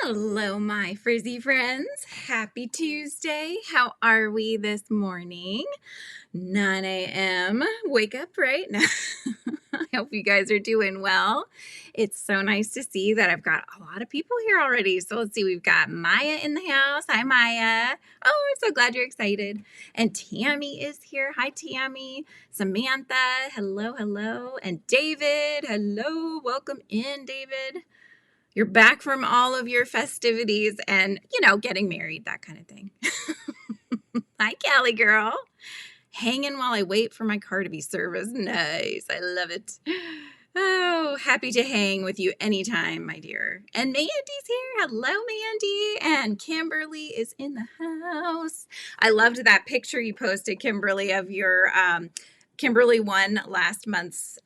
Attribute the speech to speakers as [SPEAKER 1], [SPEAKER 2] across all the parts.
[SPEAKER 1] Hello, my frizzy friends. Happy Tuesday. How are we this morning? 9 a.m. Wake up, right? Now, I hope you guys are doing well. It's so nice to see that I've got a lot of people here already. So let's see, we've got Maya in the house. Hi, Maya. Oh, I'm so glad you're excited. And Tammy is here. Hi, Tammy. Samantha. Hello, hello. And David. Hello. Welcome in, David. You're back from all of your festivities and, getting married, that kind of thing. Hi, Callie girl. Hanging while I wait for my car to be serviced. Nice. I love it. Oh, happy to hang with you anytime, my dear. And Mandy's here. Hello, Mandy. And Kimberly is in the house. I loved that picture you posted, Kimberly, of your Kimberly won last month's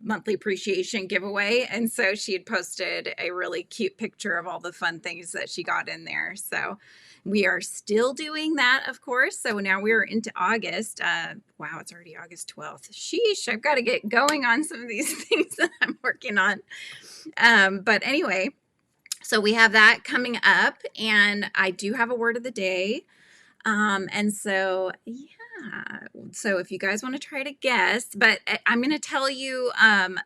[SPEAKER 1] monthly appreciation giveaway. And so she had posted a really cute picture of all the fun things that she got in there. So we are still doing that, of course. So now we're into August. Wow, it's already August 12th. Sheesh, I've got to get going on some of these things that I'm working on. But anyway, so we have that coming up. And I do have a word of the day. And so, yeah, so if you guys want to try to guess, but I'm going to tell you,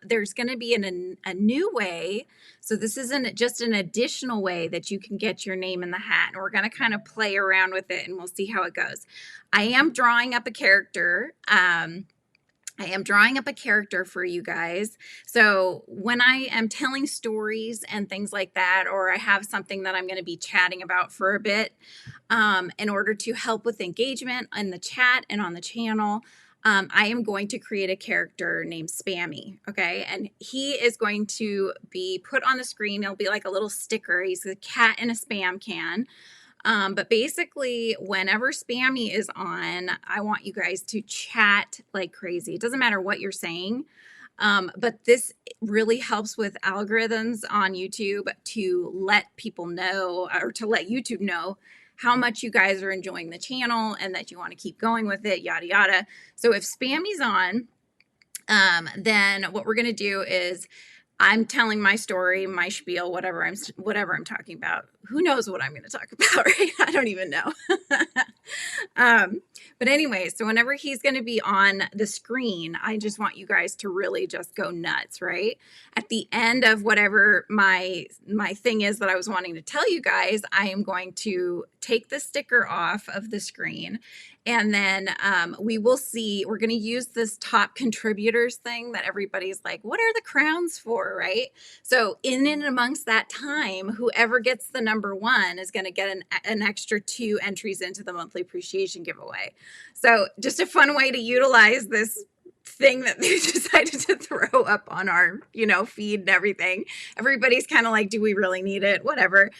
[SPEAKER 1] there's going to be a new way. So this isn't just an additional way that you can get your name in the hat, and we're going to kind of play around with it and we'll see how it goes. I am drawing up a character. I am drawing up a character for you guys. So when I am telling stories and things like that, or I have something that I'm going to be chatting about for a bit, in order to help with engagement in the chat and on the channel, I am going to create a character named Spammy, okay? And he is going to be put on the screen. It'll be like a little sticker. He's a cat in a Spam can. But basically, whenever Spammy is on, I want you guys to chat like crazy. It doesn't matter what you're saying. But this really helps with algorithms on YouTube to let people know, or to let YouTube know how much you guys are enjoying the channel and that you want to keep going with it, yada, yada. So if Spammy's on, then what we're going to do is I'm telling my story, my spiel, whatever I'm talking about. Who knows what I'm going to talk about, right? I don't even know. But anyway, so whenever he's going to be on the screen, I just want you guys to really just go nuts, right? At the end of whatever my thing is that I was wanting to tell you guys, I am going to take the sticker off of the screen. And then we will see, we're going to use this top contributors thing that everybody's like, what are the crowns for, right? So in and amongst that time, whoever gets the number one is going to get an extra 2 entries into the monthly appreciation giveaway. So just a fun way to utilize this thing that they decided to throw up on our, feed and everything. Everybody's kind of like, do we really need it? Whatever.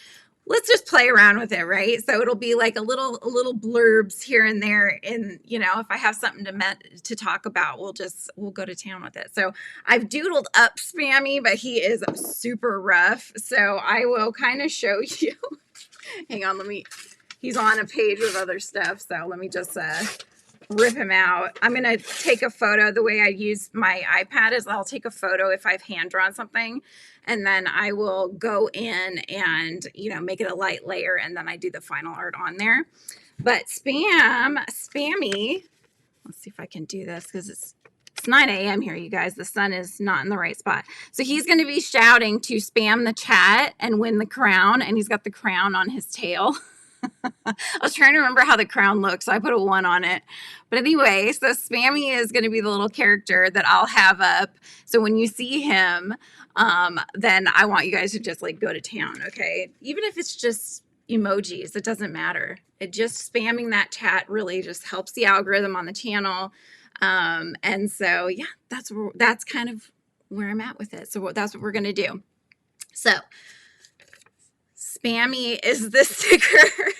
[SPEAKER 1] Let's just play around with it, right? So it'll be like a little blurbs here and there. And, if I have something to talk about, we'll go to town with it. So I've doodled up Spammy, but he is super rough. So I will kind of show you. Hang on, he's on a page with other stuff. So let me just rip him out. I'm going to take a photo. The way I use my iPad is I'll take a photo if I've hand drawn something, and then I will go in and, make it a light layer, and then I do the final art on there. But Spammy, let's see if I can do this because it's 9 a.m. here, you guys. The sun is not in the right spot. So he's going to be shouting to spam the chat and win the crown, and he's got the crown on his tail. I was trying to remember how the crown looks, so I put a 1 on it. But anyway, so Spammy is going to be the little character that I'll have up. So when you see him, then I want you guys to just go to town, okay? Even if it's just emojis, it doesn't matter. It just spamming that chat really just helps the algorithm on the channel. And so, yeah, that's kind of where I'm at with it. So that's what we're going to do. So Spammy is the sticker.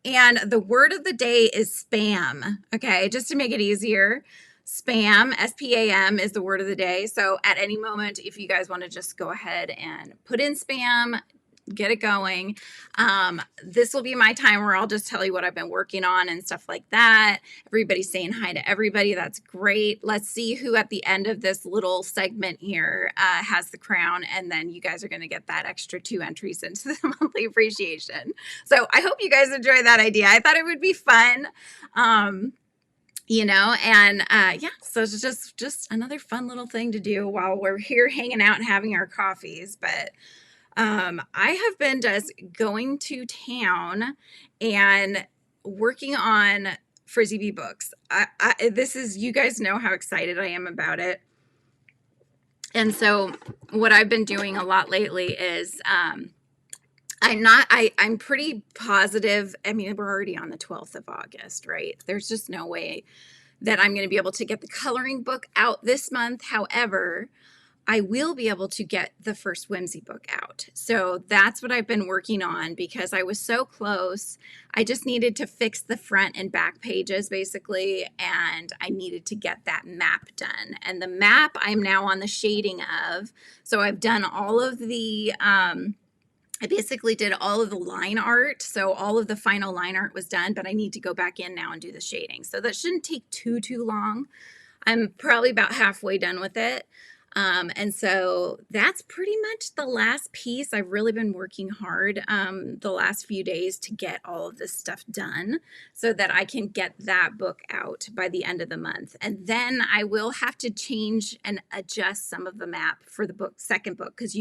[SPEAKER 1] And the word of the day is spam. Okay, just to make it easier. Spam, S-P-A-M, is the word of the day. So at any moment, if you guys want to just go ahead and put in spam, get it going. This will be my time where I'll just tell you what I've been working on and stuff like that. Everybody's saying hi to everybody. That's great. Let's see who at the end of this little segment here has the crown, and then you guys are going to get that extra 2 entries into the monthly appreciation. So I hope you guys enjoy that idea. I thought it would be fun. You know, and yeah, so it's just another fun little thing to do while we're here hanging out and having our coffees. But I have been just going to town and working on Frizzy Bee books. This is, you guys know how excited I am about it. And so what I've been doing a lot lately is I'm pretty positive. I mean, we're already on the 12th of August, right? There's just no way that I'm going to be able to get the coloring book out this month. However, I will be able to get the first Whimsy book out. So that's what I've been working on because I was so close. I just needed to fix the front and back pages basically, and I needed to get that map done. And the map I'm now on the shading of. So I've done all of the I basically did all of the line art. So all of the final line art was done, but I need to go back in now and do the shading. So that shouldn't take too long. I'm probably about halfway done with it. And so that's pretty much the last piece. I've really been working hard the last few days to get all of this stuff done so that I can get that book out by the end of the month. And then I will have to change and adjust some of the map for the second book, because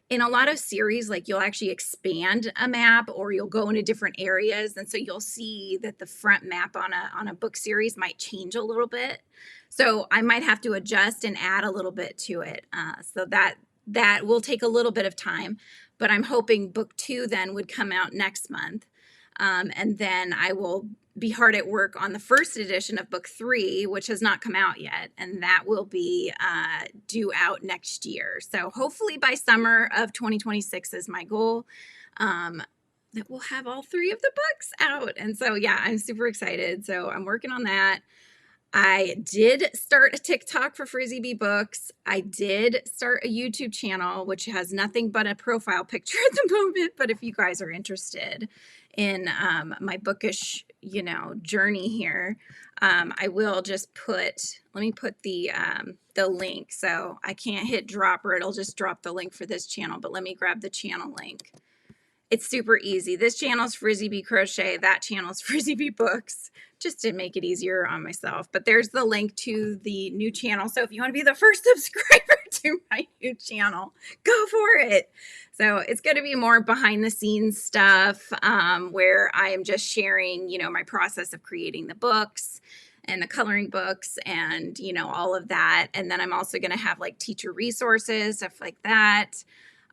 [SPEAKER 1] in a lot of series, like you'll actually expand a map or you'll go into different areas. And so you'll see that the front map on a book series might change a little bit. So I might have to adjust and add a little bit to it. So that will take a little bit of time, but I'm hoping book 2 then would come out next month. And then I will be hard at work on the first edition of book 3, which has not come out yet. And that will be due out next year. So hopefully by summer of 2026 is my goal, that we'll have all 3 of the books out. And so, yeah, I'm super excited. So I'm working on that. I did start a TikTok for Frizzy Bee Books. I did start a YouTube channel, which has nothing but a profile picture at the moment. But if you guys are interested in my bookish, journey here, I will just let me put the link. So I can't hit drop or it'll just drop the link for this channel, but let me grab the channel link. It's super easy. This channel's Frizzy Bee Crochet. That channel's Frizzy Bee Books, just to make it easier on myself. But there's the link to the new channel. So if you want to be the first subscriber to my new channel, go for it. So it's going to be more behind the scenes stuff where I am just sharing, my process of creating the books and the coloring books and, all of that. And then I'm also going to have like teacher resources, stuff like that.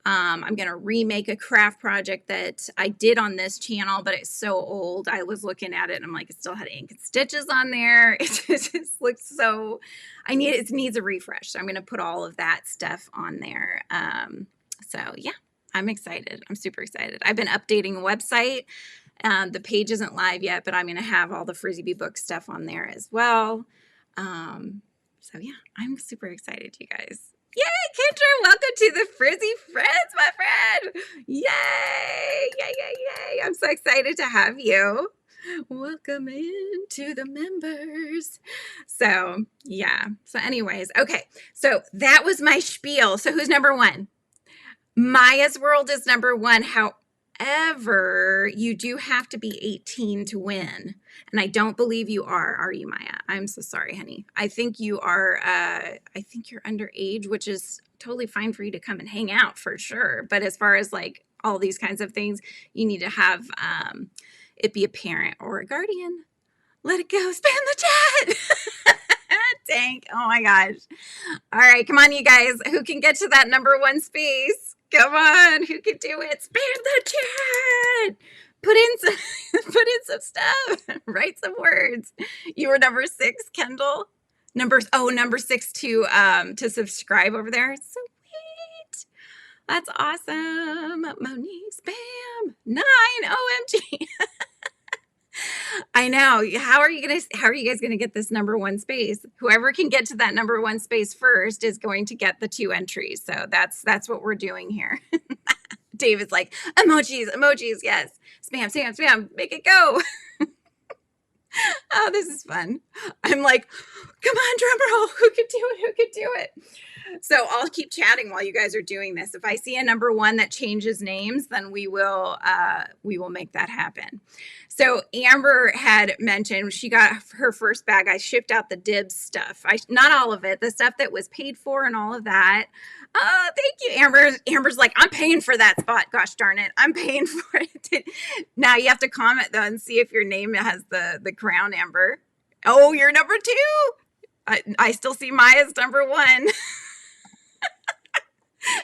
[SPEAKER 1] I'm going to remake a craft project that I did on this channel, but it's so old. I was looking at it and I'm like, it still had ink and stitches on there. It just looks so, it needs a refresh. So I'm going to put all of that stuff on there. So yeah, I'm excited. I'm super excited. I've been updating a website. The page isn't live yet, but I'm going to have all the Frizzy Bee Book stuff on there as well. So yeah, I'm super excited, you guys. Yay, Kendra, welcome to the Frizzy Friends, my friend. Yay, yay, yay, yay. I'm so excited to have you. Welcome in to the members. So, yeah. So anyways, okay. So that was my spiel. So who's number 1? Maya's World is number 1. However, you do have to be 18 to win. And I don't believe you are you, Maya? I'm so sorry, honey. I think you are, I think you're underage, which is totally fine for you to come and hang out for sure. But as far as like all these kinds of things, you need to have it be a parent or a guardian. Let it go. Spam the chat. Dang. Oh my gosh. All right. Come on, you guys. Who can get to that number 1 space? Come on, who can do it? Spam the chat. Put in some stuff. Write some words. You were number 6, Kendall. Number 6 to subscribe over there. Sweet. That's awesome. Monique, spam. 9. OMG. I know. How are you guys gonna get this number 1 space? Whoever can get to that number 1 space first is going to get the 2 entries. So that's what we're doing here. David's like, emojis, emojis, yes. Spam, spam, spam, make it go. Oh, this is fun. I'm like, come on, drum roll. Who could do it? Who could do it? So I'll keep chatting while you guys are doing this. If I see a number one that changes names, then we will make that happen. So Amber had mentioned she got her first bag. I shipped out the dibs stuff. Not all of it, the stuff that was paid for and all of that. Oh, thank you, Amber. Amber's like, I'm paying for that spot. Gosh darn it, I'm paying for it. Now you have to comment though and see if your name has the crown, Amber. Oh, you're number two. I still see Maya's number one.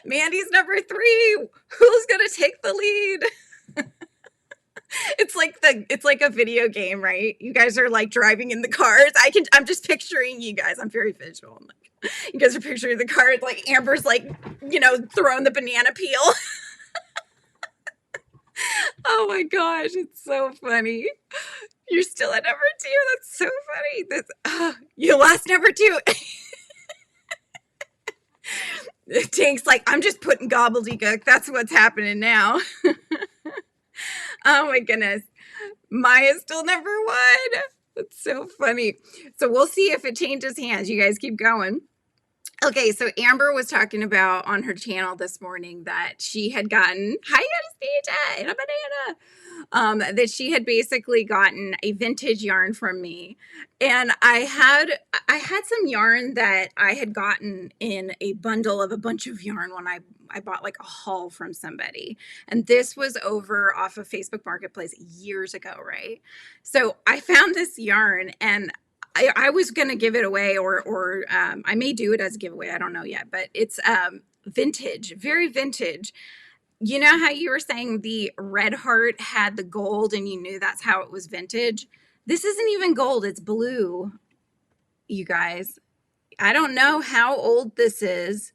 [SPEAKER 1] Mandy's number three. Who's gonna take the lead? It's like a video game, right? You guys are like driving in the cars. I'm just picturing you guys. I'm very visual. I'm like, you guys are picturing the car. Like Amber's like, throwing the banana peel. Oh my gosh, it's so funny. You're still at number two. That's so funny. You lost number two. Tank's like, I'm just putting gobbledygook. That's what's happening now. Oh my goodness. Maya's still number one. That's so funny. So we'll see if it changes hands. You guys keep going. Okay, so Amber was talking about on her channel this morning that she had gotten, hi, Anastasia, and a banana, that she had basically gotten a vintage yarn from me. And I had some yarn that I had gotten in a bundle of a bunch of yarn when I bought like a haul from somebody. And this was over off of Facebook Marketplace years ago, right? So I found this yarn and I was going to give it away or I may do it as a giveaway. I don't know yet, but it's vintage, very vintage. You know how you were saying the red heart had the gold and you knew that's how it was vintage? This isn't even gold. It's blue, you guys. I don't know how old this is.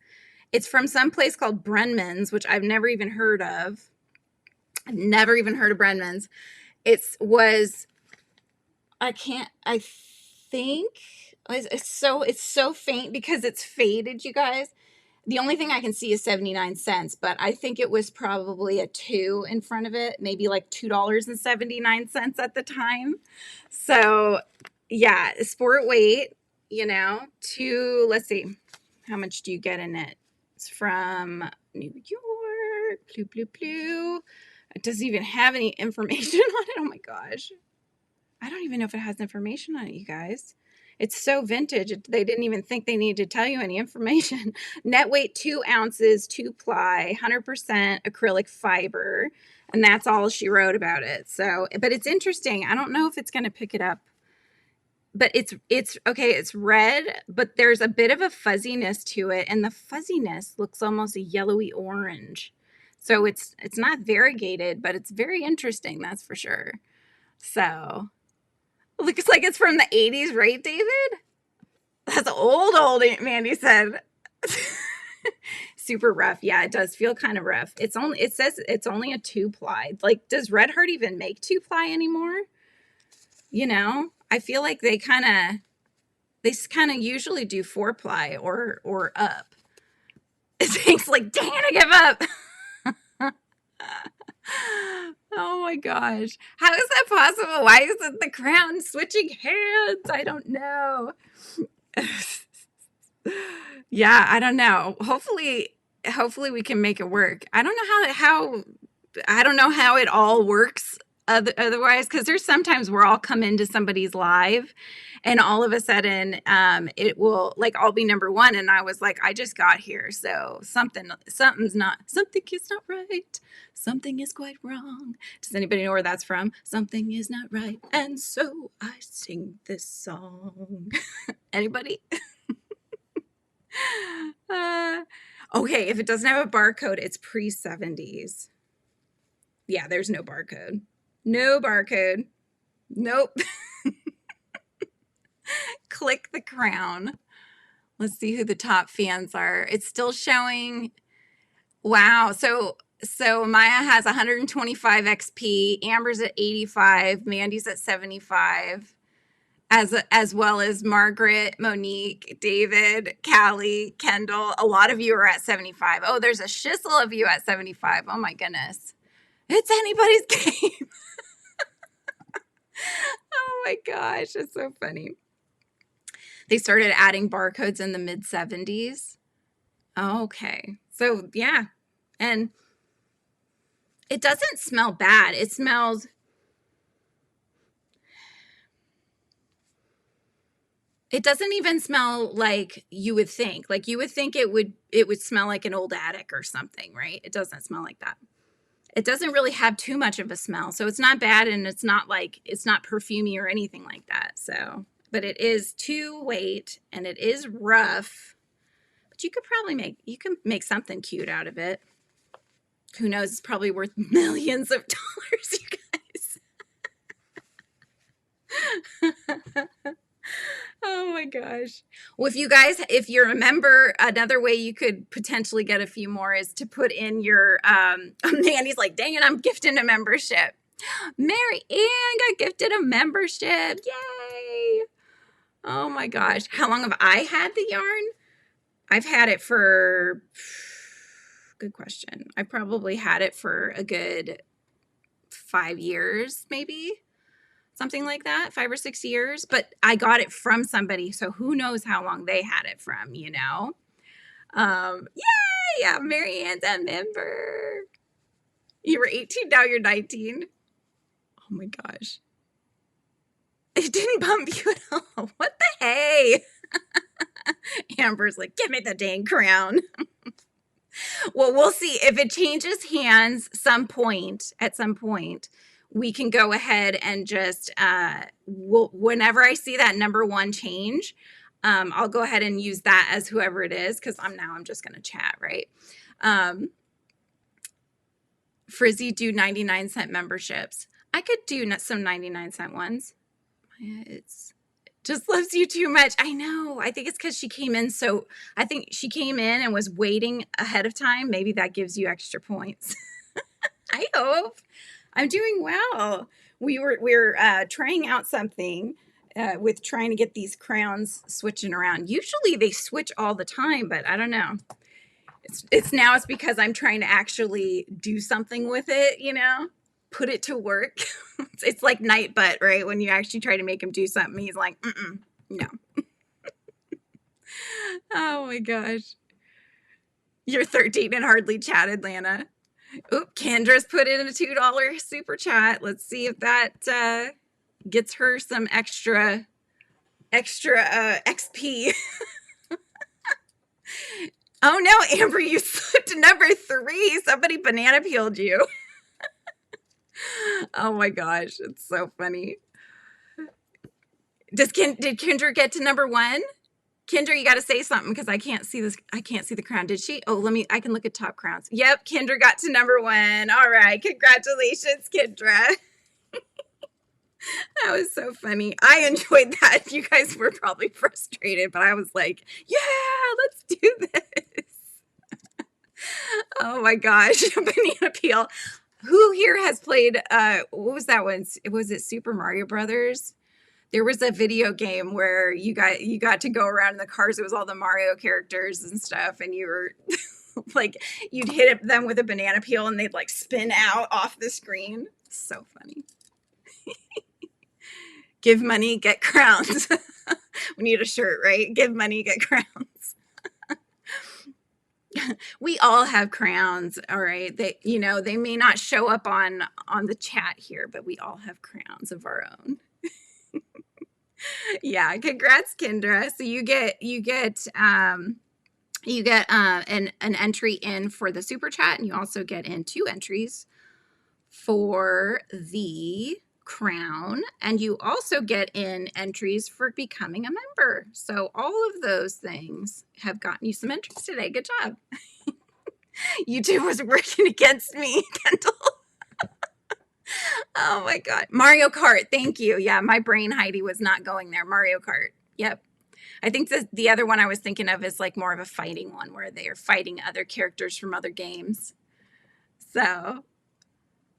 [SPEAKER 1] It's from some place called Brenman's, which I've never even heard of. I've never even heard of Brenman's. I think it's so faint because it's faded, you guys. The only thing I can see is 79 cents, but I think it was probably a 2 in front of it, maybe like $2.79 at the time. So yeah, sport weight, let's see, how much do you get in it? It's from New York, blue, blue, blue. It doesn't even have any information on it. Oh my gosh. I don't even know if it has information on it, you guys. It's so vintage. They didn't even think they needed to tell you any information. Net weight, 2 ounces, 2 ply, 100% acrylic fiber. And that's all she wrote about it. So, but it's interesting. I don't know if it's going to pick it up. But it's okay. It's red, but there's a bit of a fuzziness to it. And the fuzziness looks almost a yellowy orange. So it's not variegated, but it's very interesting. That's for sure. So looks like it's from the 80s, right, David? That's old, Mandy said. Super rough. Yeah, it does feel kind of rough. It says it's only a 2 ply. Like, does Red Heart even make 2 ply anymore? I feel like they kind of usually do 4 ply or up. It's like, dang it, I give up. Oh my gosh. How is that possible? Why isn't the crown switching hands? I don't know. Yeah, I don't know. Hopefully we can make it work. I don't know how it all works otherwise, because there's sometimes where I'll come into somebody's live and all of a sudden it will, like, I'll be number one and I was like, I just got here, so something is not right. Something is quite wrong. Does anybody know where that's from? Something is not right, and so I sing this song. Anybody? Okay, if it doesn't have a barcode, it's pre-70s. Yeah, there's no barcode. No barcode. Nope. Click the crown. Let's see who the top fans are. It's still showing. Wow. So Maya has 125 XP. Amber's at 85. Mandy's at 75. as well as Margaret, Monique, David, Callie, Kendall. A lot of you are at 75. Oh, there's a shizzle of you at 75. Oh my goodness. It's anybody's game. Oh my gosh, it's so funny. They started adding barcodes in the mid 70s. Okay. So yeah. And it doesn't smell bad. It smells, it doesn't even smell like you would think. Like you would think it would smell like an old attic or something, right? It doesn't smell like that. It doesn't really have too much of a smell. So it's not bad, and it's not perfumey or anything like that. So, but it is 2 weight and it is rough. But you could probably make something cute out of it. Who knows? It's probably worth millions of dollars, you guys. Oh my gosh. Well, if you remember, another way you could potentially get a few more is to put in your, Mandy's like, dang it, I'm gifting a membership. Mary Ann got gifted a membership. Yay. Oh my gosh. How long have I had the yarn? I've had it for, good question. I probably had it for a good 5 years, maybe. Something like that, 5 or 6 years. But I got it from somebody, so who knows how long they had it from, you know? Yay! Yeah, Mary Ann's a member. You were 18, now you're 19. Oh my gosh. It didn't bump you at all. What the hey? Amber's like, give me the dang crown. Well, we'll see. If it changes hands at some point, we can go ahead and just, whenever I see that number 1 change, I'll go ahead and use that as whoever it is, because I'm just going to chat, right? Frizzy do 99-cent memberships. I could do some 99-cent ones. It just loves you too much. I know. I think it's because she came in and was waiting ahead of time. Maybe that gives you extra points. I hope. I'm doing well. We're trying out something with trying to get these crowns switching around. Usually they switch all the time, but I don't know. It's because I'm trying to actually do something with it, you know, put it to work. It's like Nightbutt, right? When you actually try to make him do something, he's like, no. Oh my gosh. You're 13 and hardly chatted, Lana. Oop, Kendra's put in a $2 super chat. Let's see if that gets her some extra XP. Oh no, Amber, you slipped to number 3. Somebody banana peeled you. Oh my gosh, it's so funny. Did Kendra get to number 1? Kendra, you got to say something because I can't see this. I can't see the crown. Did she? Oh, I can look at top crowns. Yep, Kendra got to number 1. All right, congratulations, Kendra. That was so funny. I enjoyed that. You guys were probably frustrated, but I was like, yeah, let's do this. Oh my gosh, banana peel. Who here has played, what was that one? Was it Super Mario Brothers? There was a video game where you got to go around in the cars. It was all the Mario characters and stuff. And you were like, you'd hit them with a banana peel and they'd like spin out off the screen. So funny. Give money, get crowns. We need a shirt, right? Give money, get crowns. We all have crowns, all right? They may not show up on the chat here, but we all have crowns of our own. Yeah, congrats, Kendra. So you get an entry in for the super chat, and you also get in 2 entries for the crown, and you also get in entries for becoming a member. So all of those things have gotten you some entries today. Good job. YouTube was working against me, Kendall. Oh my God. Mario Kart. Thank you. Yeah, my brain, Heidi, was not going there. Mario Kart. Yep. I think the other one I was thinking of is like more of a fighting one where they are fighting other characters from other games. So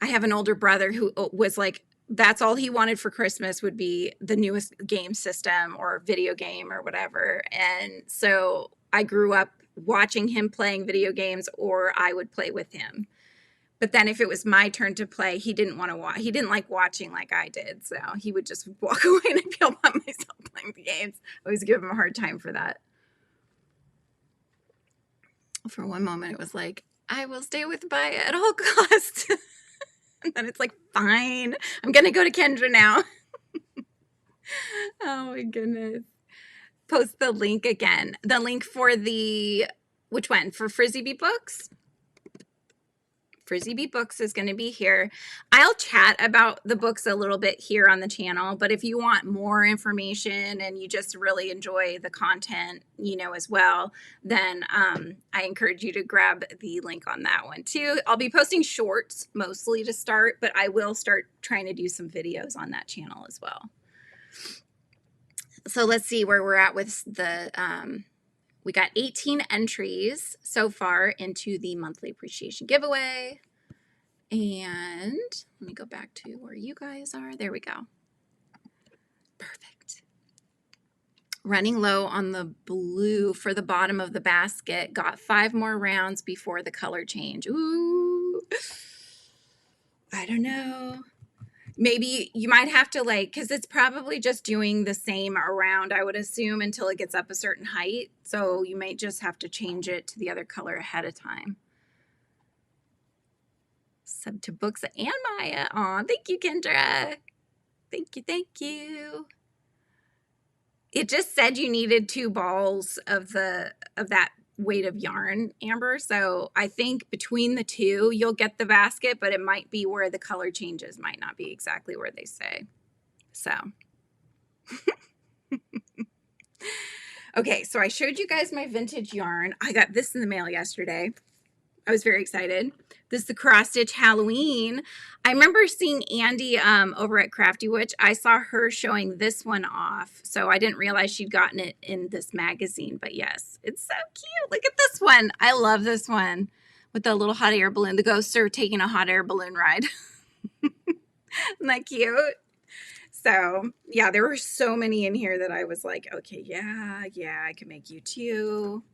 [SPEAKER 1] I have an older brother who was like that's all he wanted for Christmas would be the newest game system or video game or whatever. And so I grew up watching him playing video games, or I would play with him. But then if it was my turn to play, he didn't want to watch. He didn't like watching like I did. So he would just walk away and I'd be all by myself playing the games. I always give him a hard time for that. For one moment, it was like, I will stay with Maya at all costs. And then it's like, fine, I'm going to go to Kendra now. Oh my goodness. Post the link again. The link for which one? For Frizzy Bee Books? Frizzy Bee Books is going to be here. I'll chat about the books a little bit here on the channel, but if you want more information and you just really enjoy the content, as well, then I encourage you to grab the link on that one too. I'll be posting shorts mostly to start, but I will start trying to do some videos on that channel as well. So let's see where we're at with the, we got 18 entries so far into the monthly appreciation giveaway. And let me go back to where you guys are. There we go. Perfect. Running low on the blue for the bottom of the basket. Got 5 more rounds before the color change. Ooh. I don't know. Maybe you might have to because it's probably just doing the same around, I would assume, until it gets up a certain height. So you might just have to change it to the other color ahead of time. Sub to Books and Maya. Aw, thank you, Kendra. Thank you, thank you. It just said you needed 2 balls of that weight of yarn, Amber. So I think between the 2 you'll get the basket, but it might be where the color changes might not be exactly where they say. So okay, so I showed you guys my vintage yarn. I got this in the mail yesterday. I was very excited. This is the Cross Stitch Halloween. I remember seeing Andy over at Crafty Witch. I saw her showing this one off, so I didn't realize she'd gotten it in this magazine. But yes, it's so cute. Look at this one. I love this one with the little hot air balloon. The ghosts are taking a hot air balloon ride. Isn't that cute? So yeah, there were so many in here that I was like, okay, yeah, I can make you too.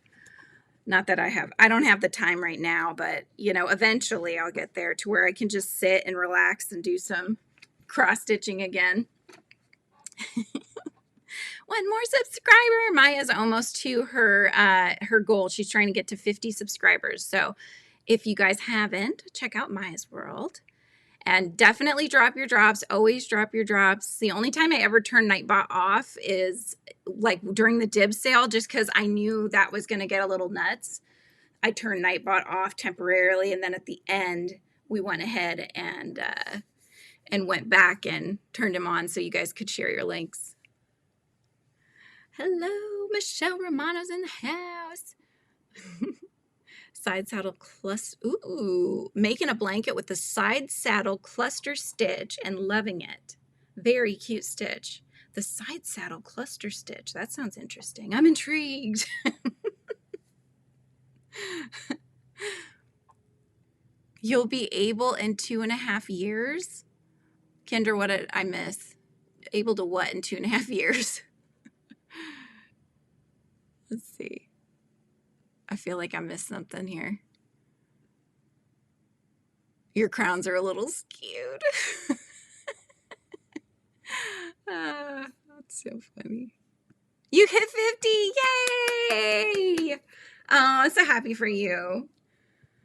[SPEAKER 1] Not that I don't have the time right now, but eventually I'll get there to where I can just sit and relax and do some cross stitching again. One more subscriber. Maya's almost to her goal. She's trying to get to 50 subscribers. So if you guys haven't, check out Maya's World. And definitely drop your drops. Always drop your drops. The only time I ever turn Nightbot off is during the dib sale, just because I knew that was going to get a little nuts. I turned Nightbot off temporarily, and then at the end, we went ahead and went back and turned him on so you guys could share your links. Hello, Michelle Romano's in the house. Side saddle cluster. Ooh, making a blanket with the side saddle cluster stitch and loving it. Very cute stitch. The side saddle cluster stitch. That sounds interesting. I'm intrigued. You'll be able in 2.5 years? Kendra, what did I miss? Able to what in 2.5 years? Let's see. I feel like I missed something here. Your crowns are a little skewed. That's so funny. You hit 50. Yay! Oh, I'm so happy for you.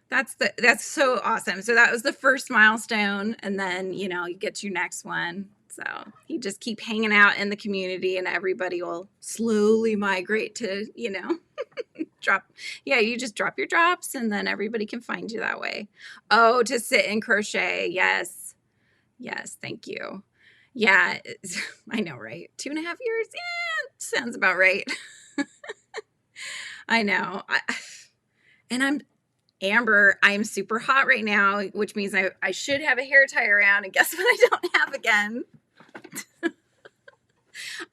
[SPEAKER 1] That's so awesome. So that was the first milestone, and then you get your next one. So you just keep hanging out in the community, and everybody will slowly migrate to you just drop your drops, and then everybody can find you that way. Oh, to sit and crochet. Yes, thank you. Yeah, I know, right? 2.5 years. Yeah, sounds about right. I know. I'm Amber, I'm super hot right now, which means I should have a hair tie around, and guess what I don't have again?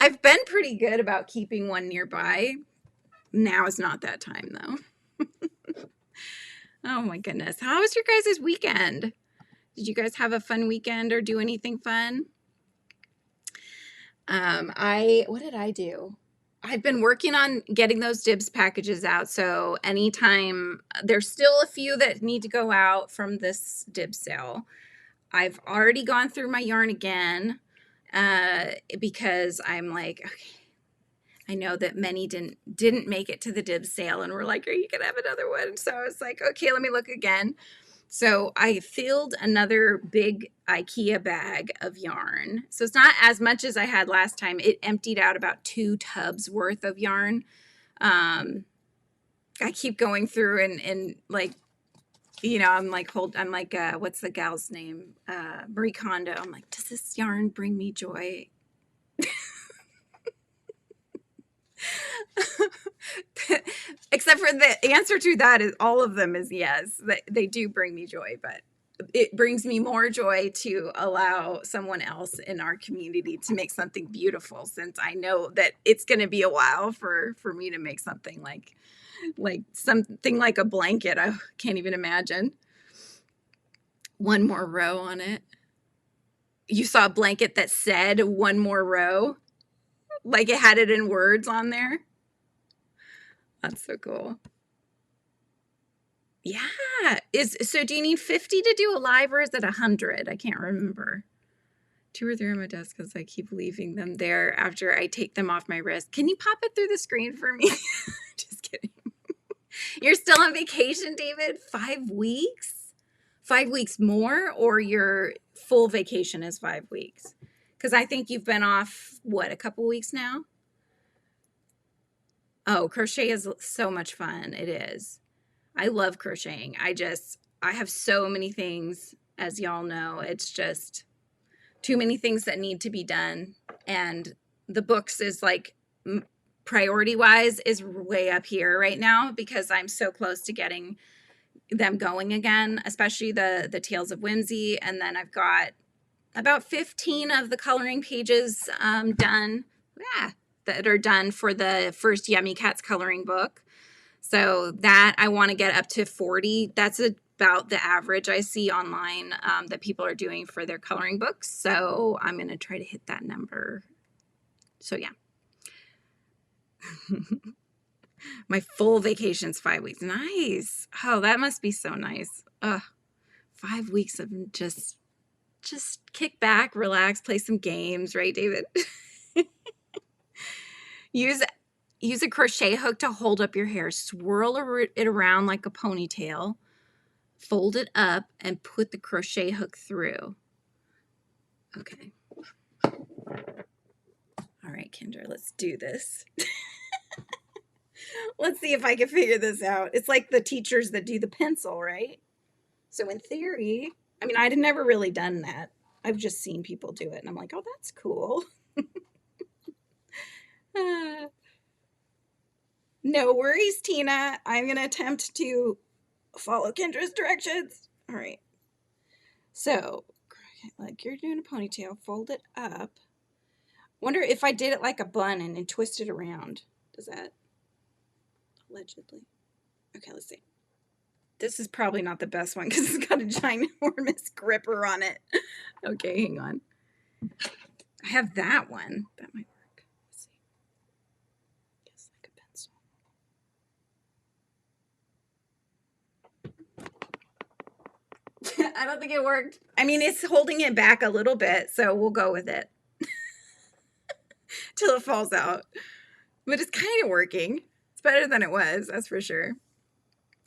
[SPEAKER 1] I've been pretty good about keeping one nearby. Now is not that time, though. Oh, my goodness. How was your guys' weekend? Did you guys have a fun weekend or do anything fun? What did I do? I've been working on getting those dibs packages out. So anytime, there's still a few that need to go out from this dib sale. I've already gone through my yarn again because I'm like, okay, I know that many didn't make it to the dib sale and we're like, are you gonna have another one? So I was like, okay, let me look again. So I filled another big IKEA bag of yarn. So it's not as much as I had last time. It emptied out about 2 tubs worth of yarn. I keep going through and like, you know, I'm like, what's the gal's name? Marie Kondo. I'm like, does this yarn bring me joy? Except for the answer to that is all of them is yes. They do bring me joy, but it brings me more joy to allow someone else in our community to make something beautiful, since I know that it's going to be a while for me to make something like something like a blanket. I can't even imagine. One more row on it. You saw a blanket that said one more row, like it had it in words on there. That's so cool. Yeah. So do you need 50 to do a live, or is it 100? I can't remember. 2 or 3 on my desk because I keep leaving them there after I take them off my wrist. Can you pop it through the screen for me? Just kidding. You're still on vacation, David? 5 weeks? 5 weeks more, or your full vacation is 5 weeks? Because I think you've been off, what, a couple weeks now? Oh, crochet is so much fun. It is. I love crocheting. I have so many things, as y'all know. It's just too many things that need to be done. And the books is like, priority wise, is way up here right now because I'm so close to getting them going again, especially the Tales of Whimsy. And then I've got about 15 of the coloring pages done. Yeah, that are done for the first Yummy Cats coloring book. So that I want to get up to 40. That's about the average I see online that people are doing for their coloring books. So I'm going to try to hit that number. So yeah. My full vacation's 5 weeks. Nice. Oh, that must be so nice. 5 weeks of just kick back, relax, play some games, right, David? Use a crochet hook to hold up your hair. Swirl it around like a ponytail. Fold it up and put the crochet hook through. Okay. All right, Kendra, let's do this. Let's see if I can figure this out. It's like the teachers that do the pencil, right? So in theory, I mean, I'd never really done that. I've just seen people do it, and I'm like, oh, that's cool. No worries, Tina. I'm going to attempt to follow Kendra's directions. All right. So, like you're doing a ponytail, fold it up. Wonder if I did it like a bun and then twist it around. Does that? Allegedly. Okay, let's see. This is probably not the best one because it's got a ginormous gripper on it. Okay, hang on. I have that one. That might work. Let's see. Just like a pencil. I don't think it worked. I mean, it's holding it back a little bit, so we'll go with it. Till it falls out. But it's kind of working. It's better than it was, that's for sure.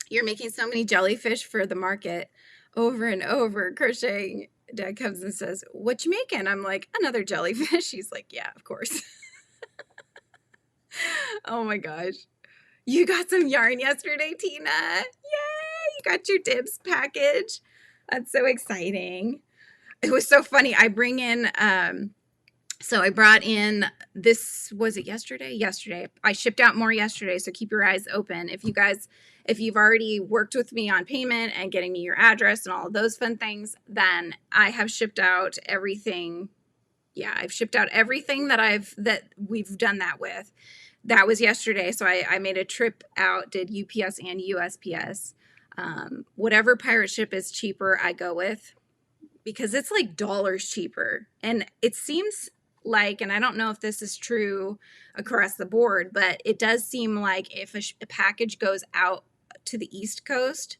[SPEAKER 1] You're making so many jellyfish for the market over and over. Crocheting. Dad comes and says, what you making? I'm like, another jellyfish. He's like, yeah, of course. Oh my gosh. You got some yarn yesterday, Tina. Yay! You got your dibs package. That's so exciting. It was so funny. I bring in, so I brought in, this, was it yesterday? Yesterday. I shipped out more yesterday, so keep your eyes open. If you've already worked with me on payment and getting me your address and all of those fun things, then I have shipped out everything. Yeah, I've shipped out everything that we've done that with. That was yesterday, so I made a trip out, did UPS and USPS. Whatever pirate ship is cheaper, I go with. because it's like dollars cheaper. And it seems like, and I don't know if this is true across the board, but it does seem like if a package goes out to the East Coast,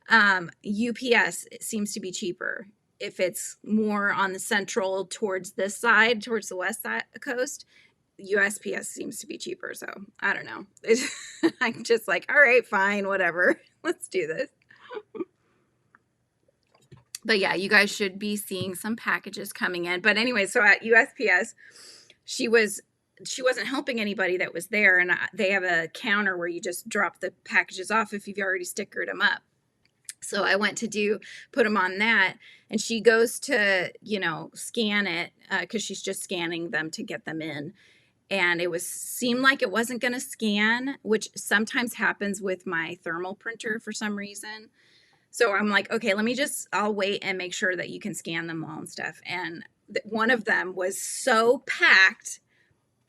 [SPEAKER 1] UPS seems to be cheaper. If it's more on the central towards this side, towards the west side coast, USPS seems to be cheaper. So I don't know. I'm just like, all right, fine, whatever. Let's do this. But yeah, you guys should be seeing some packages coming in. But anyway, so at USPS, she wasn't helping anybody that was there, and they have a counter where you just drop the packages off if you've already stickered them up. So I went to put them on that, and she goes to, scan it because she's just scanning them to get them in. And seemed like it wasn't going to scan, which sometimes happens with my thermal printer for some reason. So I'm like, okay, I'll wait and make sure that you can scan them all and stuff. And one of them was so packed,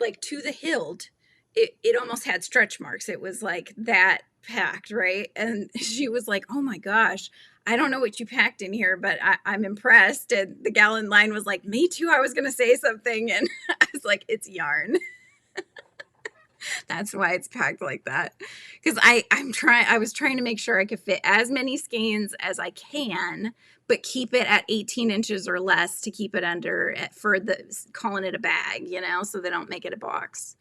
[SPEAKER 1] like to the hilt, it almost had stretch marks. It was like that packed, right? And she was like, oh my gosh, I don't know what you packed in here, but I'm impressed. And the gal in line was like, me too, I was going to say something. And I was like, it's yarn. That's why it's packed like that. Because I was trying to make sure I could fit as many skeins as I can, but keep it at 18 inches or less to keep it under for calling it a bag, so they don't make it a box.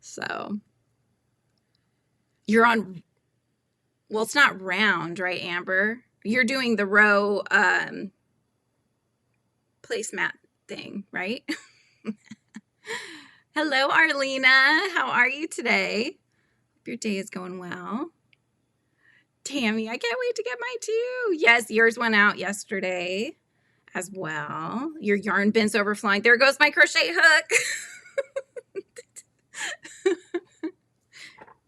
[SPEAKER 1] So you're on, well, it's not round, right, Amber? You're doing the row placemat thing, right? Hello, Arlena. How are you today? Hope your day is going well. Tammy, I can't wait to get mine too. Yes, yours went out yesterday as well. Your yarn bin's overflowing. There goes my crochet hook.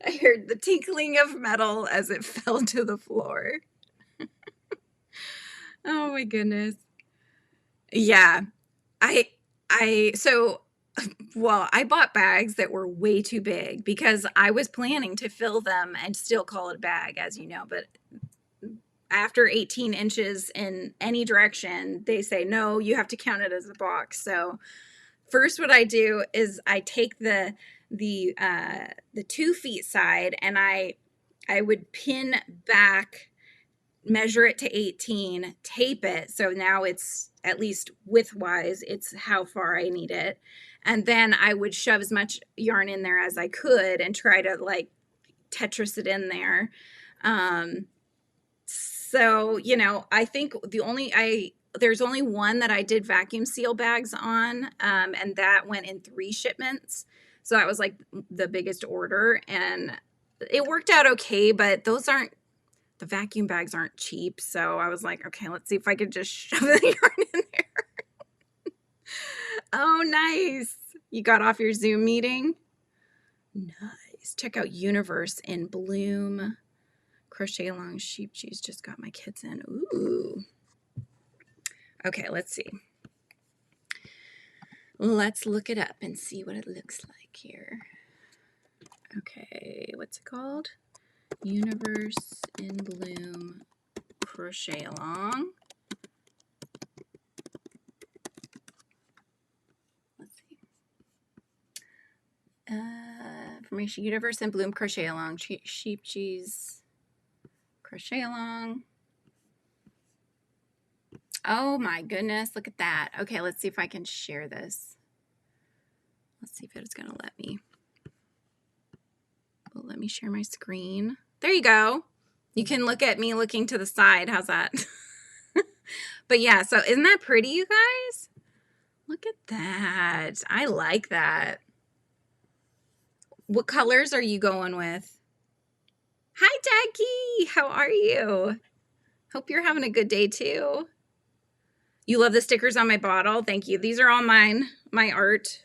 [SPEAKER 1] I heard the tinkling of metal as it fell to the floor. Oh my goodness. Yeah. I bought bags that were way too big because I was planning to fill them and still call it a bag, as you know, but after 18 inches in any direction, they say, no, you have to count it as a box. So first what I do is I take the 2 feet side and I would pin back, measure it to 18, tape it. So now it's at least widthwise, it's how far I need it. And then I would shove as much yarn in there as I could and try to like Tetris it in there. So, I think there's only one that I did vacuum seal bags on, and that went in 3 shipments. So that was like the biggest order, and it worked out okay, but the vacuum bags aren't cheap. So I was like, okay, let's see if I could just shove the yarn in there. Oh, nice. You got off your Zoom meeting? Nice. Check out Universe in Bloom. Crochet Along Sheep Cheese just got my kids in. Ooh. Okay, let's see. Let's look it up and see what it looks like here. Okay, what's it called? Universe in Bloom Crochet Along. Let's see. Information, Universe in Bloom Crochet Along. Sheep Cheese Crochet Along. Oh my goodness, look at that. Okay, let's see if I can share this. Let's see if it's going to let me. Well, let me share my screen. There you go. You can look at me looking to the side. How's that? But yeah, so isn't that pretty, you guys? Look at that. I like that. What colors are you going with? Hi, Jackie. How are you? Hope you're having a good day too. You love the stickers on my bottle. Thank you. These are all mine, my art.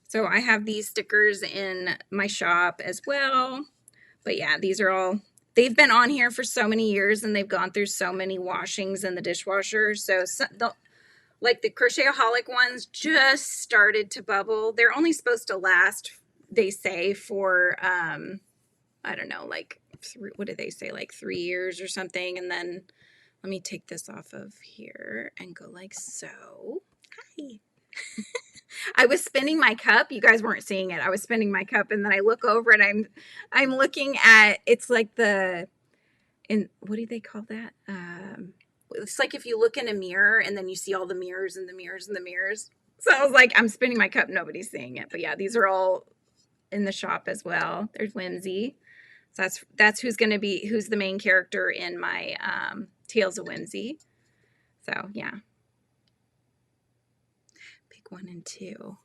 [SPEAKER 1] So I have these stickers in my shop as well. But yeah, these are all, they've been on here for so many years and they've gone through so many washings in the dishwasher. So like the Crochetaholic ones just started to bubble. They're only supposed to last, they say, for, I don't know, like, what did they say, like 3 years or something? And then Let me take this off of here and go like so. Hi. I was spinning my cup. You guys weren't seeing it. I was spinning my cup, and then I look over and I'm looking at, it's like what do they call that? It's like if you look in a mirror and then you see all the mirrors and the mirrors and the mirrors. So I was like, I'm spinning my cup. Nobody's seeing it. But yeah, these are all in the shop as well. There's Whimsy. So that's who's the main character in my Tales of Whimsy. So yeah. Pick 1 and 2.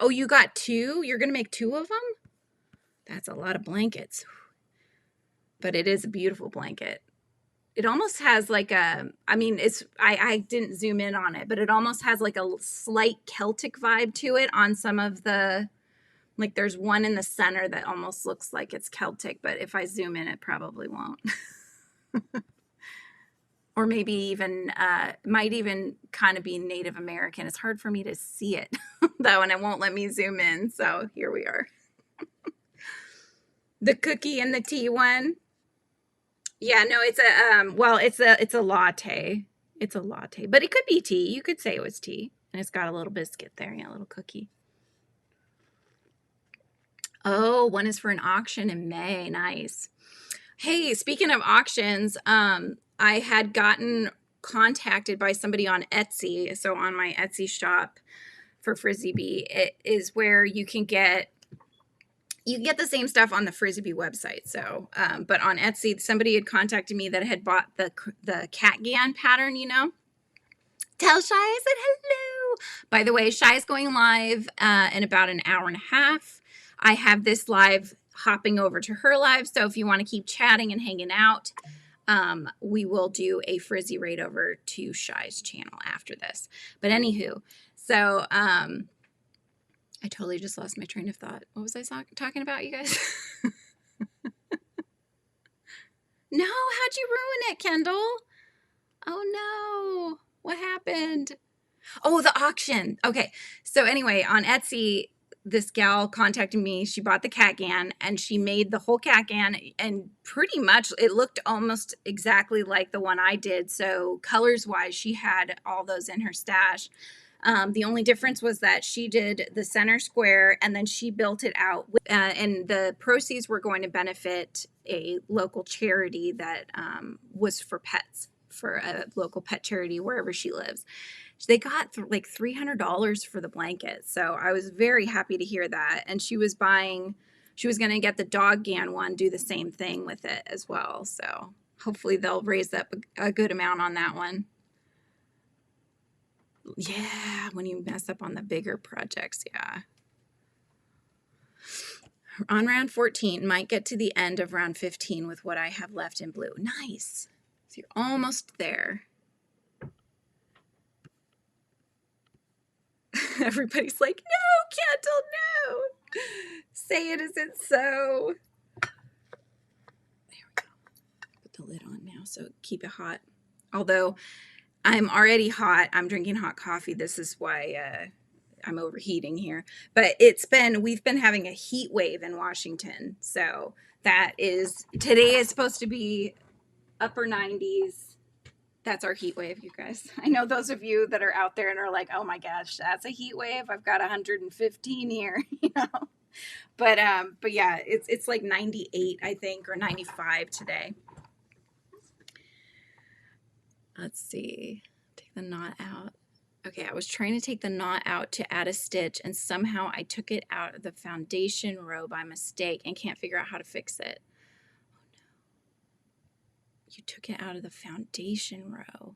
[SPEAKER 1] Oh, you got 2? You're going to make 2 of them? That's a lot of blankets. But it is a beautiful blanket. It almost has like I didn't zoom in on it, but it almost has like a slight Celtic vibe to it on some of the, like there's one in the center that almost looks like it's Celtic, but if I zoom in, it probably won't. Or maybe even, might even kind of be Native American. It's hard for me to see it though, and it won't let me zoom in. So here we are. The cookie and the tea one. Yeah, no, it's a latte. It's a latte, but it could be tea. You could say it was tea. And it's got a little biscuit there, yeah, a little cookie. Oh, one is for an auction in May. Nice. Hey, speaking of auctions, I had gotten contacted by somebody on Etsy. So on my Etsy shop for Frizzy Bee, it is where you can get the same stuff on the Frizzy Bee website. So, but on Etsy, somebody had contacted me that had bought the Catgan pattern, you know. Tell Shy I said hello. By the way, Shy is going live in about an hour and a half. I have this live hopping over to her live. So if you want to keep chatting and hanging out, we will do a Frizzy raid over to Shy's channel after this. But anywho, so I totally just lost my train of thought. What was I talking about, you guys? No, how'd you ruin it, Kendall? Oh no, what happened? Oh, the auction. Okay, so anyway, on Etsy, this gal contacted me. She bought the Catgan and she made the whole Catgan, and pretty much it looked almost exactly like the one I did. So colors wise, she had all those in her stash. The only difference was that she did the center square and then she built it out. And the proceeds were going to benefit a local charity that was for pets, for a local pet charity wherever she lives. They got like $300 for the blanket. So I was very happy to hear that. And she was going to get the dog Gan one, do the same thing with it as well. So hopefully they'll raise up a good amount on that one. Yeah, when you mess up on the bigger projects, yeah. On round 14, might get to the end of round 15 with what I have left in blue. Nice. So you're almost there. Everybody's like, no, Kendall, no. Say it isn't so. There we go. Put the lid on now, so keep it hot. Although I'm already hot. I'm drinking hot coffee. This is why I'm overheating here. But we've been having a heat wave in Washington. So today is supposed to be upper 90s. That's our heat wave, you guys. I know those of you that are out there and are like, oh my gosh, that's a heat wave. I've got 115 here, you know. But yeah, it's like 98, I think, or 95 today. Let's see. Take the knot out. Okay, I was trying to take the knot out to add a stitch, and somehow I took it out of the foundation row by mistake and can't figure out how to fix it. You took it out of the foundation row.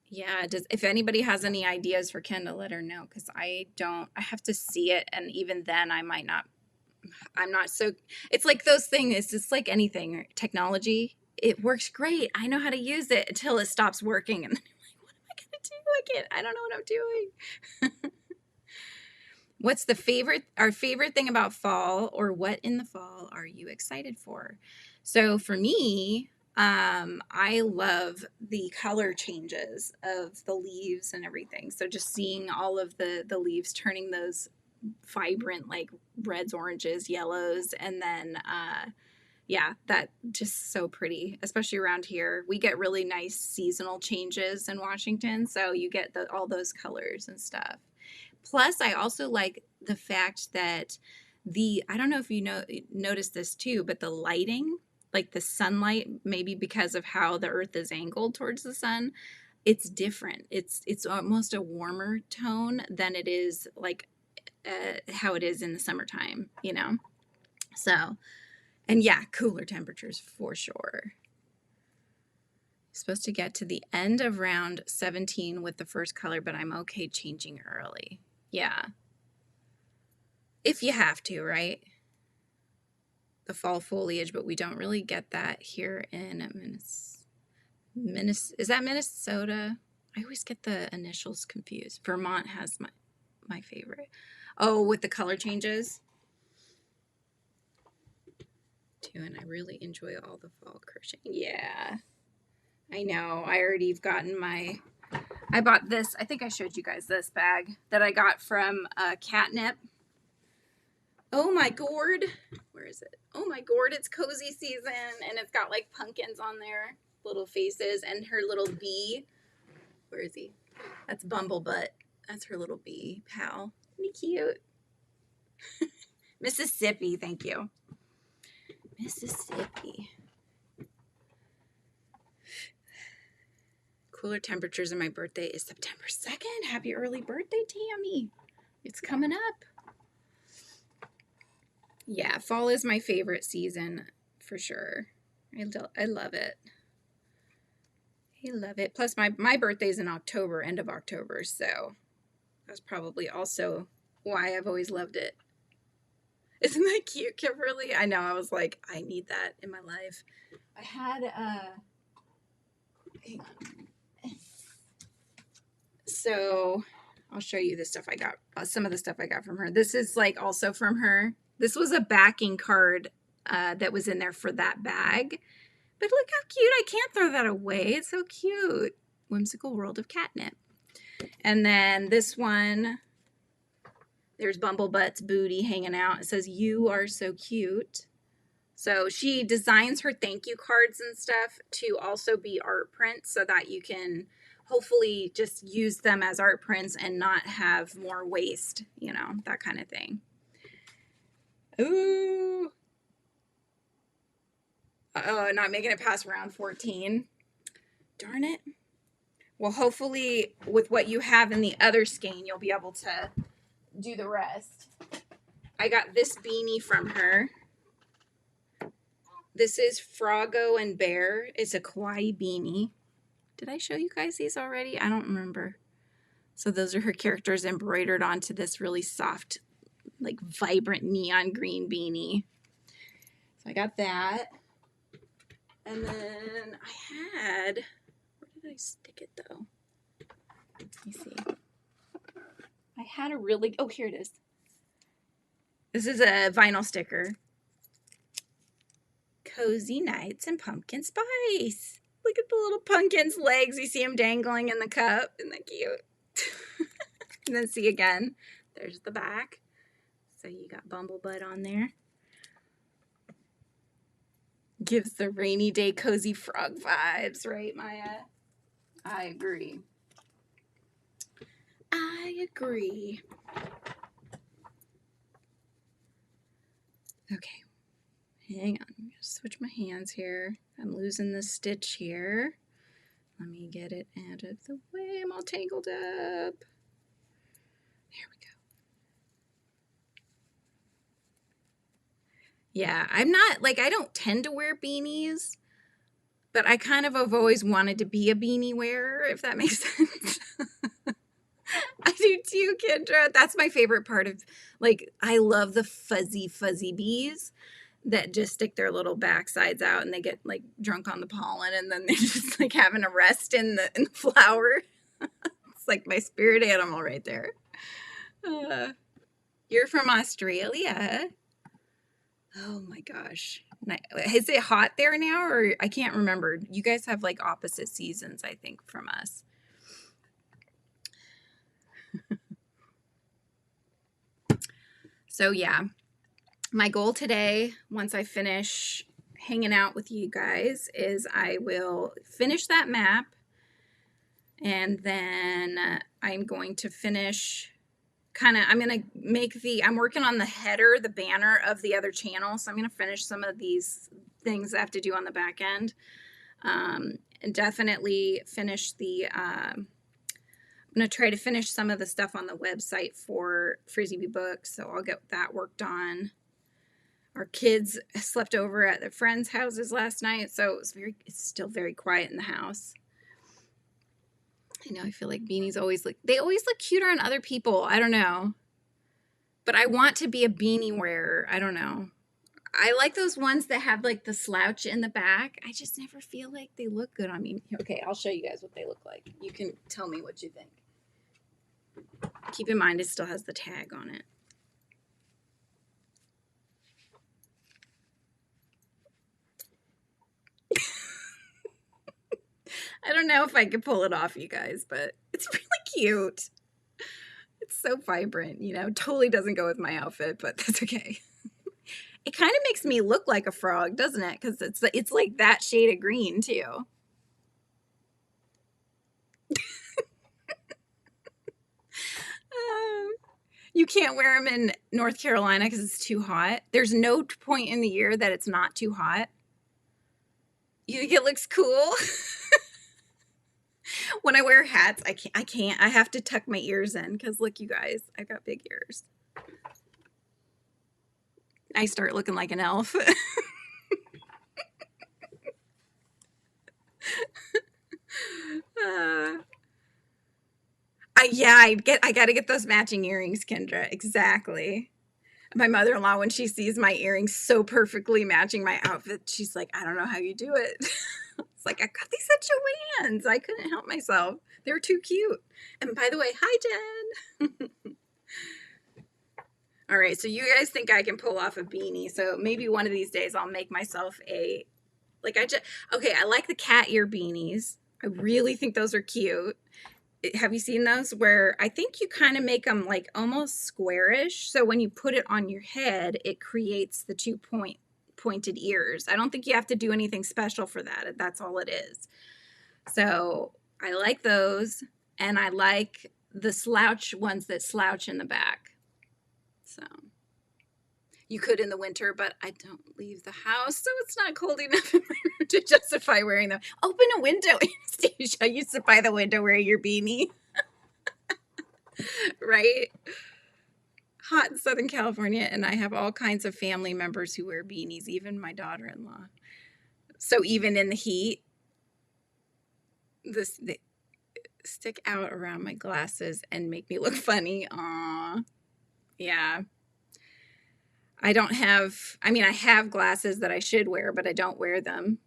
[SPEAKER 1] Yeah, if anybody has any ideas for Kendall, let her know, because I have to see it, and even then I'm not so, it's like those things, it's just like anything, technology, it works great. I know how to use it until it stops working, and then I'm like, what am I going to do? I don't know what I'm doing. What's our favorite thing about fall, or what in the fall are you excited for? So for me, I love the color changes of the leaves and everything. So just seeing all of the leaves turning those vibrant, like reds, oranges, yellows, and then yeah, that just so pretty, especially around here. We get really nice seasonal changes in Washington, so you get all those colors and stuff. Plus, I also like the fact that I don't know if you noticed this too, but the lighting, like the sunlight, maybe because of how the earth is angled towards the sun, it's different. It's almost a warmer tone than it is like how it is in the summertime, you know? So, and yeah, cooler temperatures for sure. Supposed to get to the end of round 17 with the first color, but I'm okay changing early. Yeah. If you have to, right? The fall foliage, but we don't really get that here in Minnesota. Is that Minnesota? I always get the initials confused. Vermont has my favorite. Oh, with the color changes. Too, and I really enjoy all the fall crocheting. Yeah. I know. I already have gotten I bought this. I think I showed you guys this bag that I got from Catnip. Oh my gourd. Where is it? Oh my gourd. It's cozy season, and it's got like pumpkins on there, little faces, and her little bee. Where is he? That's Bumblebutt. That's her little bee pal. Isn't he cute? Mississippi. Thank you. Mississippi. Cooler temperatures, and my birthday is September 2nd. Happy early birthday, Tammy. It's coming up. Yeah, fall is my favorite season for sure. I love it. I love it. Plus, my birthday's in October, end of October, so that's probably also why I've always loved it. Isn't that cute, Kimberly? I know. I was like, I need that in my life. I had hang on. So I'll show you the stuff I got. Some of the stuff I got from her. This is like also from her. This was a backing card that was in there for that bag. But look how cute. I can't throw that away. It's so cute. Whimsical World of Catnip. And then this one, there's Bumblebutt's booty hanging out. It says, "You are so cute." So she designs her thank you cards and stuff to also be art prints so that you can hopefully just use them as art prints and not have more waste, you know, that kind of thing. Ooh. Oh, not making it past round 14. Darn it. Well, hopefully with what you have in the other skein, you'll be able to do the rest. I got this beanie from her. This is Froggo and Bear. It's a kawaii beanie. Did I show you guys these already? I don't remember. So those are her characters embroidered onto this really soft, like vibrant neon green beanie. So I got that. And then I had, where did I stick it though? Let me see. I had a really, oh, here it is. This is a vinyl sticker. Cozy Nights and Pumpkin Spice. Look at the little pumpkin's legs. You see him dangling in the cup. Isn't that cute? And then see again. There's the back. So you got Bumblebutt on there. Gives the rainy day cozy frog vibes, right, Maya? I agree. I agree. Okay. Hang on. I'm going to switch my hands here. I'm losing this stitch here. Let me get it out of the way. I'm all tangled up. There we go. Yeah, I'm not, like, I don't tend to wear beanies, but I kind of have always wanted to be a beanie wearer, if that makes sense. I do too, Kendra. That's my favorite part of, like, I love the fuzzy bees that just stick their little backsides out and they get like drunk on the pollen and then they're just like having a rest in the flower. It's like my spirit animal right there. You're from Australia. Oh my gosh. Is it hot there now, or I can't remember. You guys have like opposite seasons, I think, from us. So yeah, my goal today, once I finish hanging out with you guys, is I will finish that map, and then I'm going to finish I'm going to make I'm working on the header, the banner of the other channel. So I'm going to finish some of these things I have to do on the back end. And definitely finish I'm going to try to finish some of the stuff on the website for FRIZZY'S books. So I'll get that worked on. Our kids slept over at their friends' houses last night. So it's still very quiet in the house. I know, I feel like beanies they always look cuter on other people. I don't know. But I want to be a beanie wearer. I don't know. I like those ones that have like the slouch in the back. I just never feel like they look good on me. Okay, I'll show you guys what they look like. You can tell me what you think. Keep in mind it still has the tag on it. I don't know if I could pull it off, you guys, but it's really cute. It's so vibrant, you know, totally doesn't go with my outfit, but that's okay. It kind of makes me look like a frog, doesn't it? Because it's like that shade of green, too. You can't wear them in North Carolina because it's too hot. There's no point in the year that it's not too hot. You think it looks cool? When I wear hats, I can't. I have to tuck my ears in because look, you guys, I've got big ears. I start looking like an elf. I got to get those matching earrings, Kendra. Exactly. My mother-in-law, when she sees my earrings so perfectly matching my outfit, she's like, I don't know how you do it. It's like, I got these at Joann's. I couldn't help myself. They were too cute. And by the way, hi, Jen. All right, so you guys think I can pull off a beanie. So maybe one of these days I'll make myself okay, I like the cat ear beanies. I really think those are cute. Have you seen those where I think you kind of make them like almost squarish? So when you put it on your head, it creates the pointed ears. I don't think you have to do anything special for that. That's all it is. So I like those, and I like the slouch ones that slouch in the back. So you could in the winter, but I don't leave the house, so it's not cold enough in my room to justify wearing them. Open a window, Anastasia. You sit by the window wearing your beanie. Right? Hot in Southern California, and I have all kinds of family members who wear beanies, even my daughter-in-law. So even in the heat, they stick out around my glasses and make me look funny. Aw. Yeah. I have glasses that I should wear, but I don't wear them.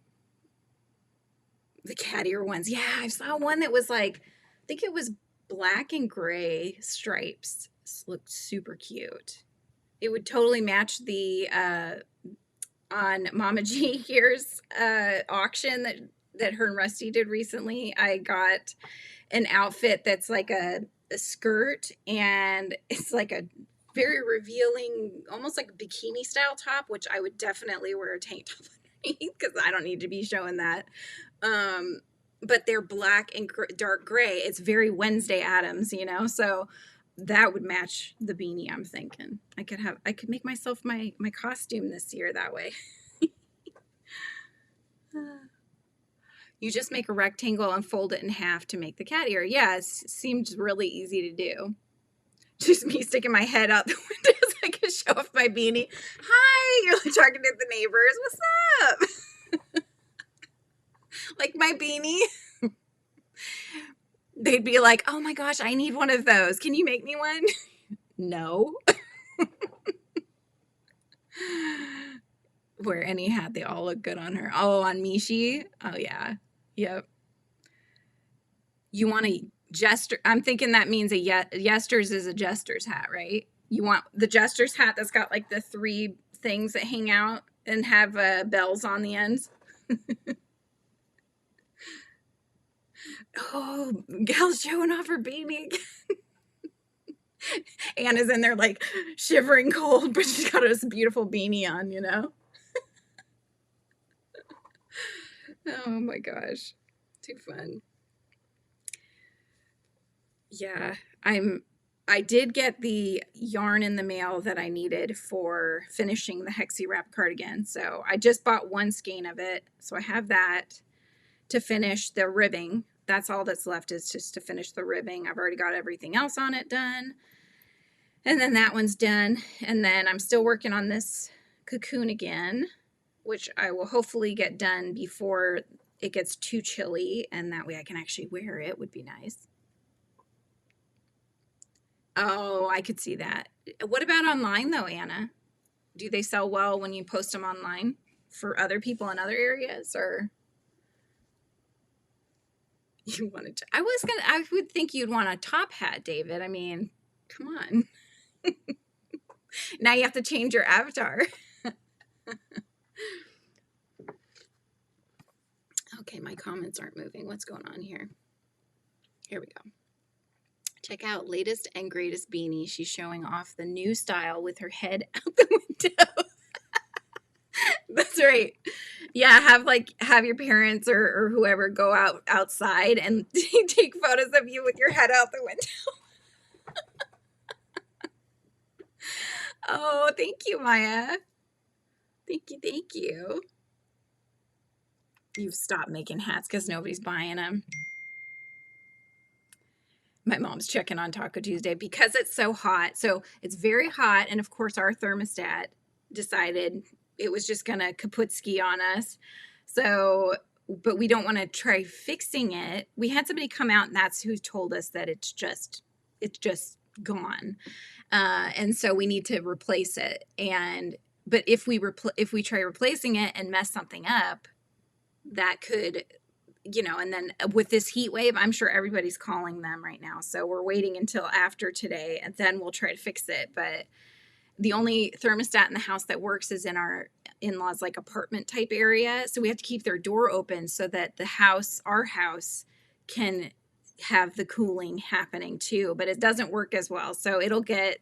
[SPEAKER 1] The cat ear ones. Yeah, I saw one that was like, I think it was black and gray stripes. This looked super cute. It would totally match the, on Mama G here's auction that her and Rusty did recently. I got an outfit that's like a skirt, and it's like a very revealing, almost like a bikini style top, which I would definitely wear a tank top underneath because I don't need to be showing that. But they're black and dark gray. It's very Wednesday Addams, you know, so that would match the beanie. I'm thinking I could make myself my costume this year that way. You just make a rectangle and fold it in half to make the cat ear. Yeah, it seems really easy to do. Just me sticking my head out the window so I can show off my beanie. Hi, you're like talking to the neighbors. What's up? Like my beanie. They'd be like, oh my gosh, I need one of those. Can you make me one? No. Wear any hat, they all look good on her. Oh, on Mishi? Oh, yeah. Yep. You want a jester? I'm thinking that means yester's is a jester's hat, right? You want the jester's hat that's got like the 3 things that hang out and have bells on the ends. Oh, Gal's showing off her beanie again. Anna's in there like shivering cold, but she's got this beautiful beanie on, you know? Oh my gosh. Too fun. Yeah, I did get the yarn in the mail that I needed for finishing the Hexie Wrap cardigan. So I just bought one skein of it. So I have that to finish the ribbing. That's all that's left, is just to finish the ribbing. I've already got everything else on it done. And then that one's done. And then I'm still working on this cocoon again, which I will hopefully get done before it gets too chilly. And that way I can actually wear it, would be nice. Oh, I could see that. What about online though, Anna? Do they sell well when you post them online for other people in other areas, or you wanted to? I would think you'd want a top hat, David. I mean, come on. Now you have to change your avatar. Okay, my comments aren't moving. What's going on here? Here we go. Check out latest and greatest beanie. She's showing off the new style with her head out the window. That's right. Yeah, have your parents or whoever go outside and take photos of you with your head out the window. Oh, thank you, Maya. Thank you. You've stopped making hats because nobody's buying them. My mom's checking on Taco Tuesday because it's so hot. So it's very hot. And of course, our thermostat decided it was just going to kaputski on us. So, but we don't want to try fixing it. We had somebody come out and that's who told us that it's just gone. And so we need to replace it. But if we try replacing it and mess something up, that could, and then with this heat wave, I'm sure everybody's calling them right now. So we're waiting until after today and then we'll try to fix it. But the only thermostat in the house that works is in our in-laws like apartment type area. So we have to keep their door open so that our house can have the cooling happening too, but it doesn't work as well. So it'll get,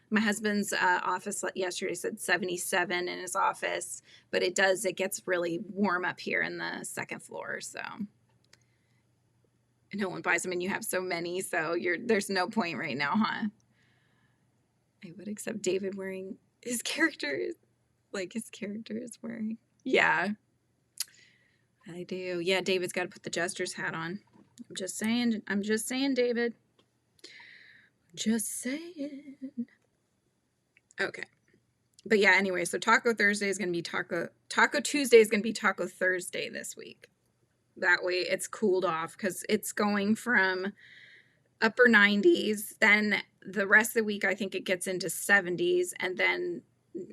[SPEAKER 1] my husband's office yesterday said 77 in his office, but it gets really warm up here in the second floor. So no one buys them and you have so many. So there's no point right now, huh? I would accept David wearing his character is wearing. Yeah, I do. Yeah, David's got to put the jester's hat on. I'm just saying, David. Just saying. Okay. But yeah, anyway, so Taco Thursday is going to be Taco Tuesday is going to be Taco Thursday this week. That way it's cooled off because it's going from upper 90s. Then the rest of the week, I think it gets into 70s. And then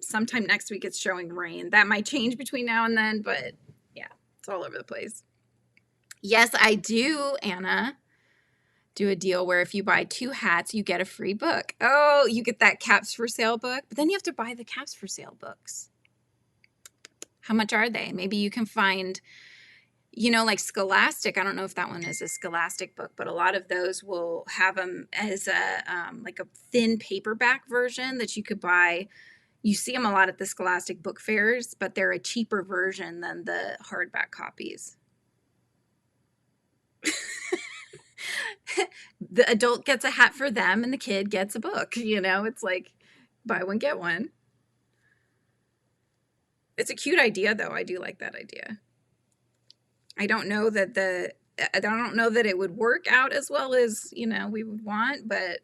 [SPEAKER 1] sometime next week, it's showing rain. That might change between now and then, but yeah, it's all over the place. Yes, I do, Anna. Do a deal where if you buy 2 hats, you get a free book. Oh, you get that Caps for Sale book, but then you have to buy the Caps for Sale books. How much are they? Maybe you can find, like Scholastic. I don't know if that one is a Scholastic book, but a lot of those will have them as like a thin paperback version that you could buy. You see them a lot at the Scholastic book fairs, but they're a cheaper version than the hardback copies. The adult gets a hat for them and the kid gets a book. It's like buy one, get one. It's a cute idea, though. I do like that idea. I don't know that it would work out as well as, we would want, but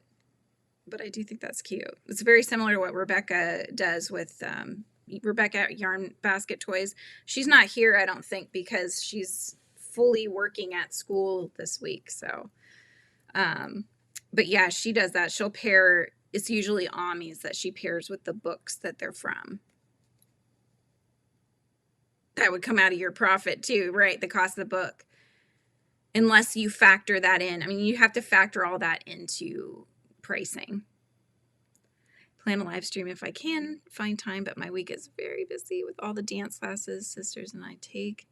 [SPEAKER 1] I do think that's cute. It's very similar to what Rebecca does with Rebecca at Yarn Basket Toys. She's not here, I don't think, because she's fully working at school this week. So, but yeah, she does that. She'll pair, it's usually Amis that she pairs with the books that they're from. That would come out of your profit too, right? The cost of the book. Unless you factor that in. I mean, you have to factor all that into pricing. Plan a live stream if I can find time, but my week is very busy with all the dance classes sisters and I take.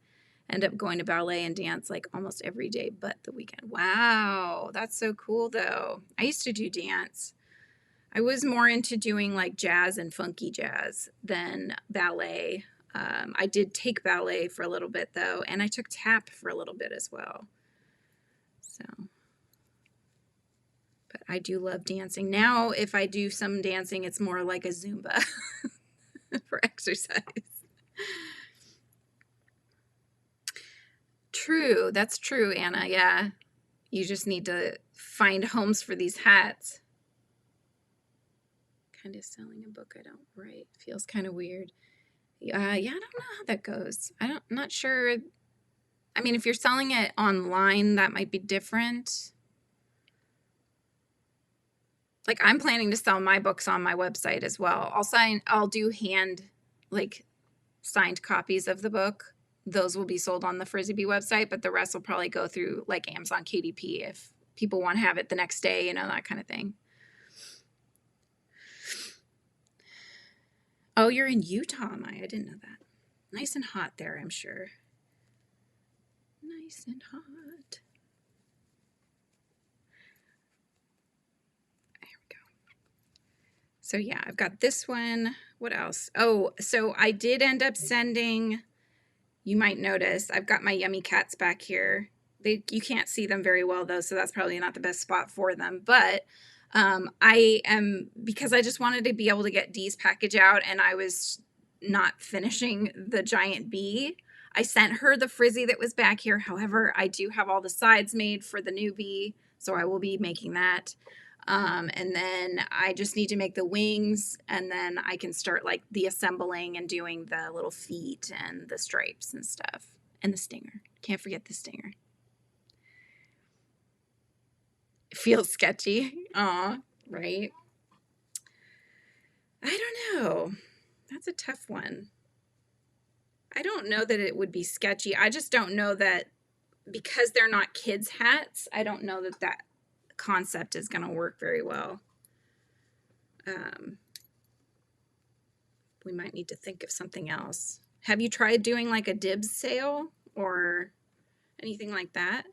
[SPEAKER 1] End up going to ballet and dance like almost every day but the weekend. Wow, that's so cool though. I used to do dance. I was more into doing like jazz and funky jazz than ballet. I did take ballet for a little bit though, and I took tap for a little bit as well. So, but I do love dancing. Now, if I do some dancing, it's more like a Zumba for exercise. True, that's true, Anna. Yeah, you just need to find homes for these hats. Kind of selling a book I don't write feels kind of weird. Yeah, I don't know how that goes. I'm not sure. I mean, if you're selling it online, that might be different. Like I'm planning to sell my books on my website as well. I'll do like signed copies of the book. Those will be sold on the FRIZZY'S website, but the rest will probably go through like Amazon KDP if people want to have it the next day, that kind of thing. Oh, you're in Utah, Maya. I didn't know that. Nice and hot there, I'm sure. Nice and hot. There we go. So yeah, I've got this one. What else? Oh, so I did end up sending, you might notice, I've got my Yummy Cats back here. You can't see them very well though, so that's probably not the best spot for them. But because I just wanted to be able to get Dee's package out and I was not finishing the giant bee, I sent her the frizzy that was back here. However, I do have all the sides made for the new bee, so I will be making that. And then I just need to make the wings, and then I can start like the assembling and doing the little feet and the stripes and stuff. And the stinger. Can't forget the stinger. It feels sketchy. Aw, right? I don't know. That's a tough one. I don't know that it would be sketcy. I just don't know that because they're not kids' hats, I don't know that that concept is going to work very well. We might need to think of something else. Have you tried doing like a dibs sale or anything like that?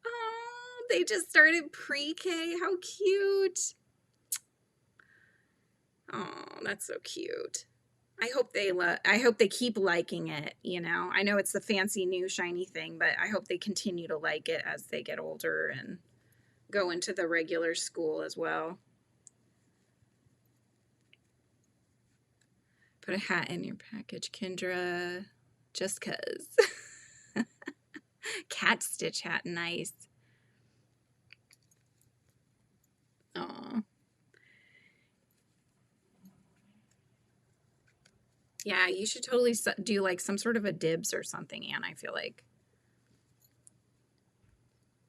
[SPEAKER 1] Oh, they just started pre-K. How cute. Oh, that's so cute. I hope they keep liking it, I know it's the fancy new shiny thing, but I hope they continue to like it as they get older and go into the regular school as well. Put a hat in your package, Kendra, just 'cause. Cat stitch hat, nice. Aw. Yeah, you should totally do like some sort of a dibs or something, Anne, I feel like.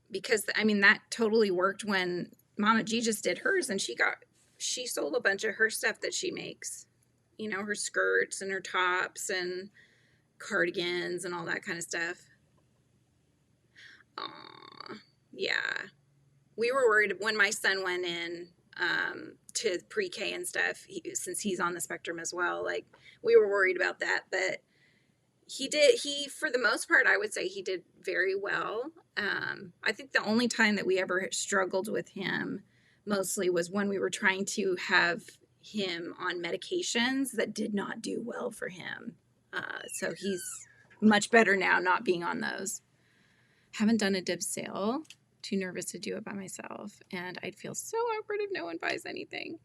[SPEAKER 1] Because, I mean, that totally worked when Mama G just did hers and she sold a bunch of her stuff that she makes. Her skirts and her tops and cardigans and all that kind of stuff. Aw, yeah. We were worried when my son went in to pre-K and stuff, since he's on the spectrum as well, like we were worried about that, but he for the most part, I would say he did very well. I think the only time that we ever struggled with him mostly was when we were trying to have him on medications that did not do well for him. So he's much better now not being on those. Haven't done a dib sale. Too nervous to do it by myself, and I'd feel so awkward if no one buys anything.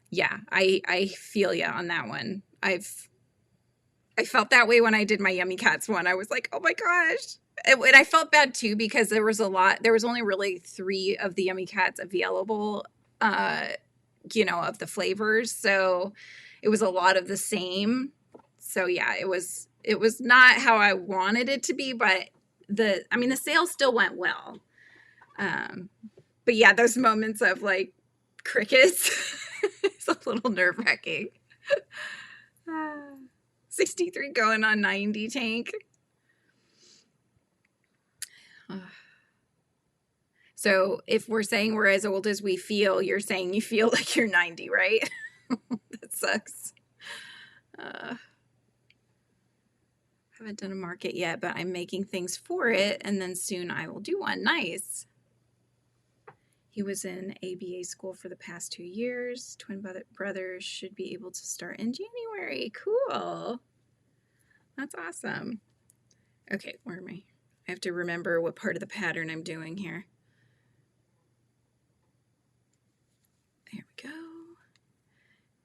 [SPEAKER 1] Yeah, I feel ya on that one. I felt that way when I did my Yummy Cats one. I was like, oh my gosh. And I felt bad too because there was only really 3 of the Yummy Cats available, of the flavors. So it was a lot of the same. So yeah, it was not how I wanted it to be, but the sale still went well. But yeah, those moments of like crickets, it's a little nerve-wracking. 63 going on 90 tank. So if we're saying we're as old as we feel, you're saying you feel like you're 90, right? That sucks. Haven't done a market yet, but I'm making things for it, and then soon I will do one. Nice. He was in ABA school for the past 2 years. Twin brothers should be able to start in January. Cool. That's awesome. Okay, where am I? I have to remember what part of the pattern I'm doing here. There we go.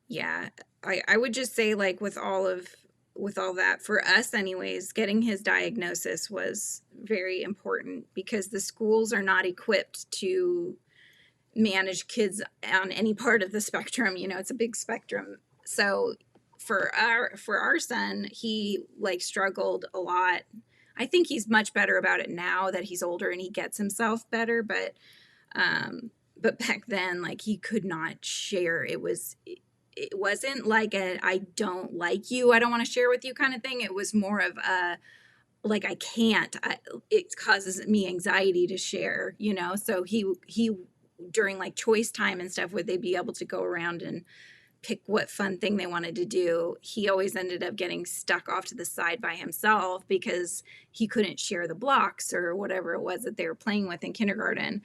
[SPEAKER 1] Yeah, I would just say, like, with all that, for us anyways, getting his diagnosis was very important because the schools are not equipped to manage kids on any part of the spectrum. You know, it's a big spectrum. So for our son, he like struggled a lot. I think he's much better about it now that he's older and he gets himself better, but back then, like, he could not share. It wasn't like a I don't like you, I don't want to share with you kind of thing. It was more of a like I can't. It causes me anxiety to share, you know. So he during like choice time and stuff, would they be able to go around and pick what fun thing they wanted to do? He always ended up getting stuck off to the side by himself because he couldn't share the blocks or whatever it was that they were playing with in kindergarten,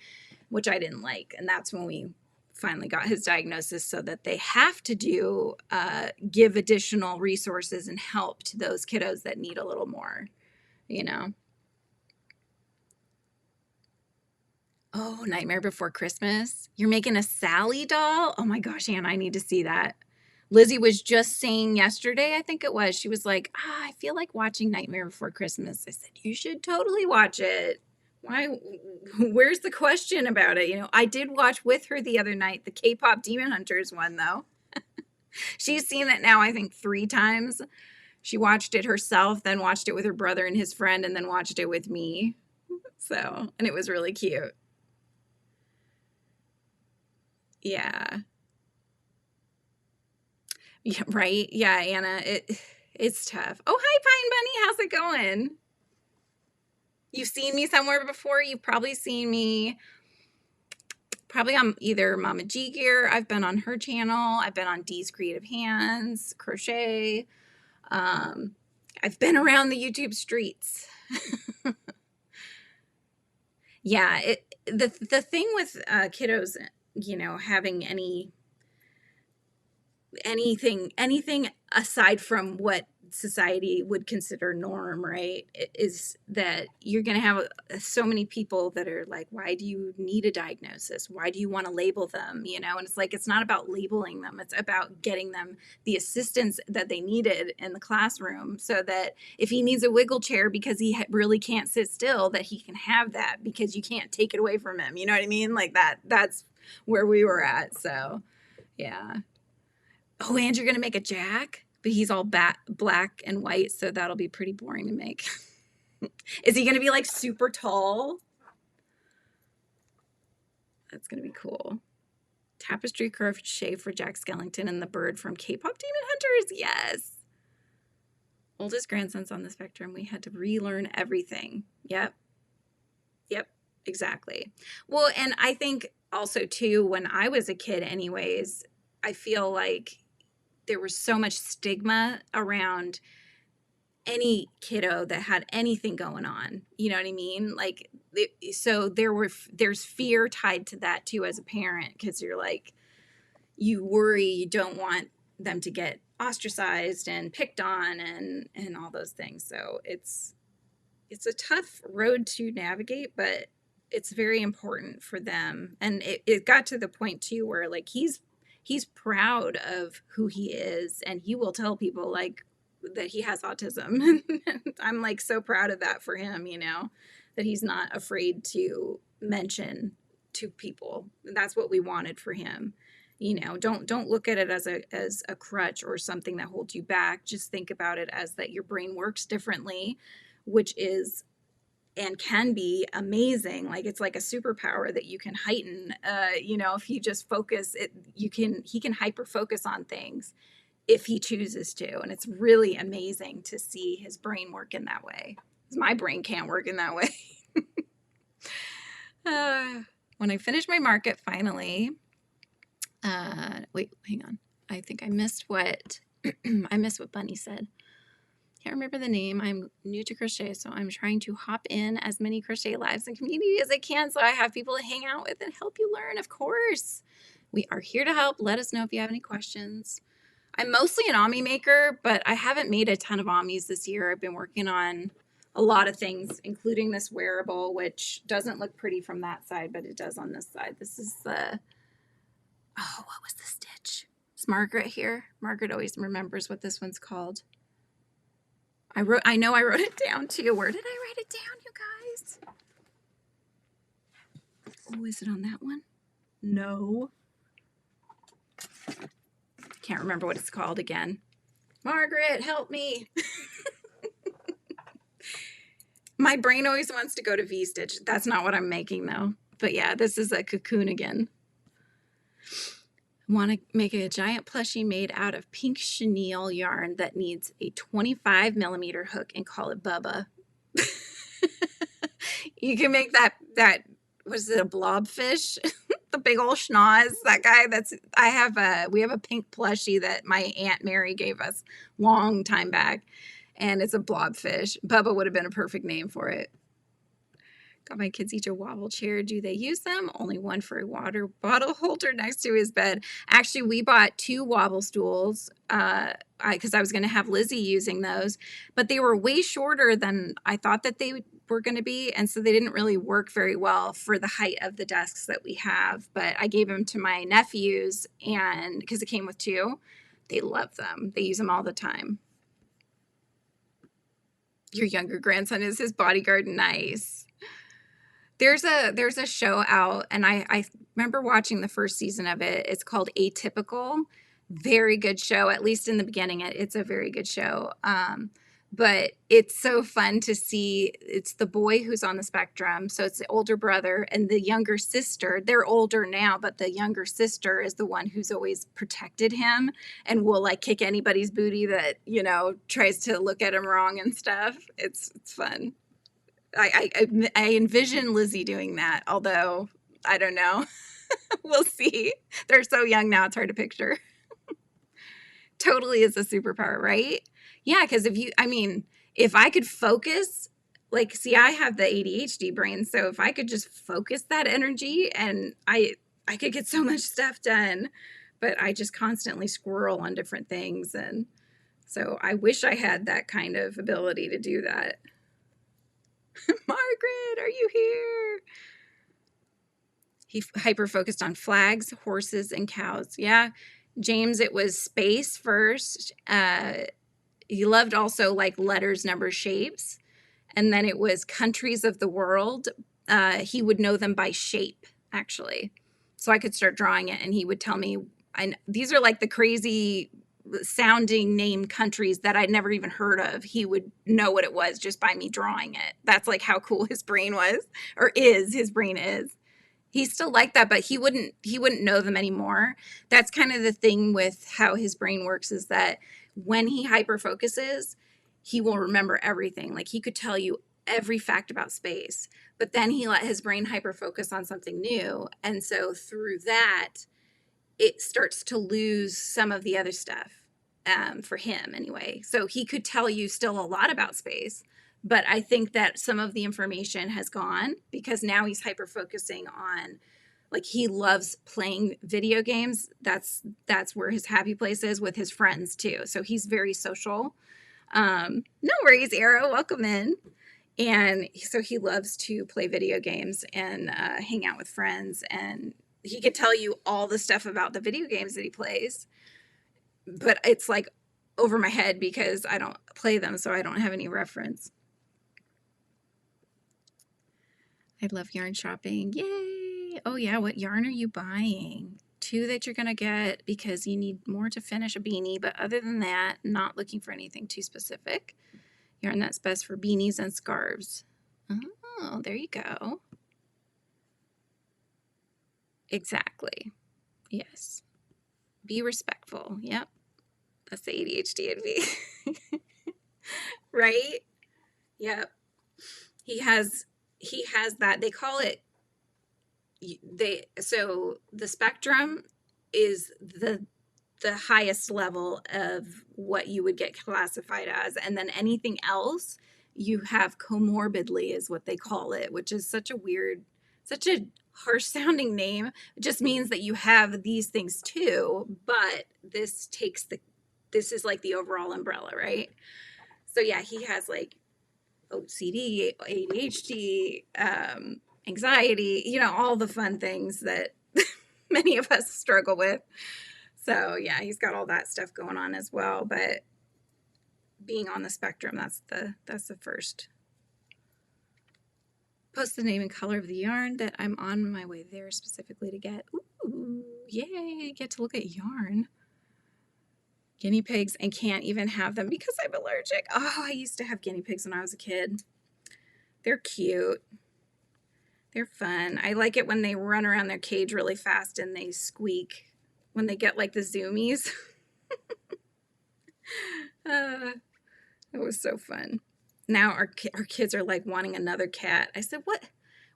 [SPEAKER 1] which I didn't like. And that's when we finally got his diagnosis, so that they have to give additional resources and help to those kiddos that need a little more, you know. Oh, Nightmare Before Christmas. You're making a Sally doll? Oh my gosh, Anna, I need to see that. Lizzie was just saying yesterday, I think it was, she was like, I feel like watching Nightmare Before Christmas. I said, you should totally watch it. Why? Where's the question about it? You know, I did watch with her the other night, the K-pop Demon Hunters one, though. She's seen it now, I think, 3 times. She watched it herself, then watched it with her brother and his friend, and then watched it with me. So, and it was really cute. Yeah. Yeah, right? Yeah, Anna, it's tough. Oh, hi, Pine Bunny. How's it going? You've seen me somewhere before. You've probably seen me probably on either Mama G Gear. I've been on her channel. I've been on Dee's Creative Hands, Crochet. I've been around the YouTube streets. Yeah, the thing with kiddos, you know, having anything aside from what society would consider norm, right, is that you're going to have so many people that are like, why do you need a diagnosis? Why do you want to label them? You know, and it's like, it's not about labeling them. It's about getting them the assistance that they needed in the classroom, so that if he needs a wiggle chair because he really can't sit still, that he can have that, because you can't take it away from him. You know what I mean? Like that's where we were at. So yeah. Oh, and you're going to make a Jack? But he's all black and white, so that'll be pretty boring to make. Is he going to be like super tall? That's going to be cool. Tapestry crochet for Jack Skellington and the bird from K-pop Demon Hunters. Yes. Oldest grandson's on the spectrum. We had to relearn everything. Yep. Exactly. Well, and I think also too, when I was a kid anyways, I feel like there was so much stigma around any kiddo that had anything going on. You know what I mean? Like, so there's fear tied to that too as a parent, because you're like, you worry, you don't want them to get ostracized and picked on and all those things. So it's a tough road to navigate, but it's very important for them. And it got to the point too where like he's proud of who he is, and he will tell people like that he has autism. I'm like so proud of that for him, you know, that he's not afraid to mention to people. That's what we wanted for him. You know, don't look at it as a crutch or something that holds you back. Just think about it as that your brain works differently, which is and can be amazing. Like, it's like a superpower that you can heighten. You know, if you just focus it, he can hyper focus on things if he chooses to. And it's really amazing to see his brain work in that way. My brain can't work in that way. When I finish my market finally, wait, hang on. I think I missed what I missed what Bunny said. Can't remember the name. I'm new to crochet, so I'm trying to hop in as many crochet lives and community as I can so I have people to hang out with and help you learn, of course. We are here to help. Let us know if you have any questions. I'm mostly an Ami maker, but I haven't made a ton of Amis this year. I've been working on a lot of things, including this wearable, which doesn't look pretty from that side, but it does on this side. This is the, oh, what was the stitch? It's Margaret here. Margaret always remembers what this one's called. I know I wrote it down too. Where did I write it down, you guys? Oh, is it on that one? No. Can't remember what it's called again. Margaret, help me. My brain always wants to go to V-stitch. That's not what I'm making though. But yeah, this is a cocoon again. Want to make a giant plushie made out of pink chenille yarn that needs a 25 millimeter hook and call it Bubba. You can make that was it a blobfish? The big old schnoz, that guy. We have a pink plushie that my Aunt Mary gave us long time back, and it's a blobfish. Bubba would have been a perfect name for it. Got my kids each a wobble chair. Do they use them? Only one for a water bottle holder next to his bed. Actually, we bought 2 wobble stools because I was going to have Lizzie using those, but they were way shorter than I thought that they were going to be, and so they didn't really work very well for the height of the desks that we have. But I gave them to my nephews, and because it came with 2, they love them. They use them all the time. Your younger grandson is his bodyguard. Nice. There's a show out, and I remember watching the first season of it. It's called Atypical. Very good show, at least in the beginning. It's a very good show. But it's so fun to see. It's the boy who's on the spectrum. So it's the older brother and the younger sister. They're older now, but the younger sister is the one who's always protected him and will like kick anybody's booty that, you know, tries to look at him wrong and stuff. It's fun. I envision Lizzie doing that, although I don't know. We'll see. They're so young now, it's hard to picture. Totally is a superpower, right? Yeah, because if I could focus, like, see, I have the ADHD brain, so if I could just focus that energy, and I could get so much stuff done, but I just constantly squirrel on different things, and so I wish I had that kind of ability to do that. Margaret, are you here? He hyper-focused on flags, horses, and cows. Yeah, James, it was space first. He loved also like letters, numbers, shapes. And then it was countries of the world. He would know them by shape, actually. So I could start drawing it, and he would tell me, these are like the crazy sounding named countries that I'd never even heard of. He would know what it was just by me drawing it. That's like how cool his brain was, or is. His brain is. He's still like that, but he wouldn't know them anymore. That's kind of the thing with how his brain works, is that when he hyper focuses, he will remember everything. Like, he could tell you every fact about space, but then he let his brain hyper focus on something new, and so through that it starts to lose some of the other stuff, for him anyway. So he could tell you still a lot about space, but I think that some of the information has gone because now he's hyper focusing on, like, he loves playing video games. That's where his happy place is, with his friends too. So he's very social. No worries, Arrow, welcome in. And so he loves to play video games and hang out with friends, and he could tell you all the stuff about the video games that he plays, but it's like over my head because I don't play them, so I don't have any reference. I love yarn shopping. Yay! Oh yeah, what yarn are you buying? 2 that you're gonna get because you need more to finish a beanie, but other than that, not looking for anything too specific. Yarn that's best for beanies and scarves. Oh, there you go. Exactly. Yes. Be respectful. Yep. That's the ADHD in me. Right? Yep. He has that. They call it, so the spectrum is the the highest level of what you would get classified as. And then anything else you have comorbidly is what they call it, which is such a harsh sounding name. It just means that you have these things too, but this is like the overall umbrella, right? So yeah, he has like OCD, ADHD, anxiety, all the fun things that many of us struggle with. So yeah, he's got all that stuff going on as well. But being on the spectrum, that's the first. Post the name and color of the yarn that I'm on my way there specifically to get. Ooh, yay, get to look at yarn. Guinea pigs, and can't even have them because I'm allergic. Oh, I used to have guinea pigs when I was a kid. They're cute. They're fun. I like it when they run around their cage really fast and they squeak when they get like the zoomies. It was so fun. Now our kids are like wanting another cat. I said, what?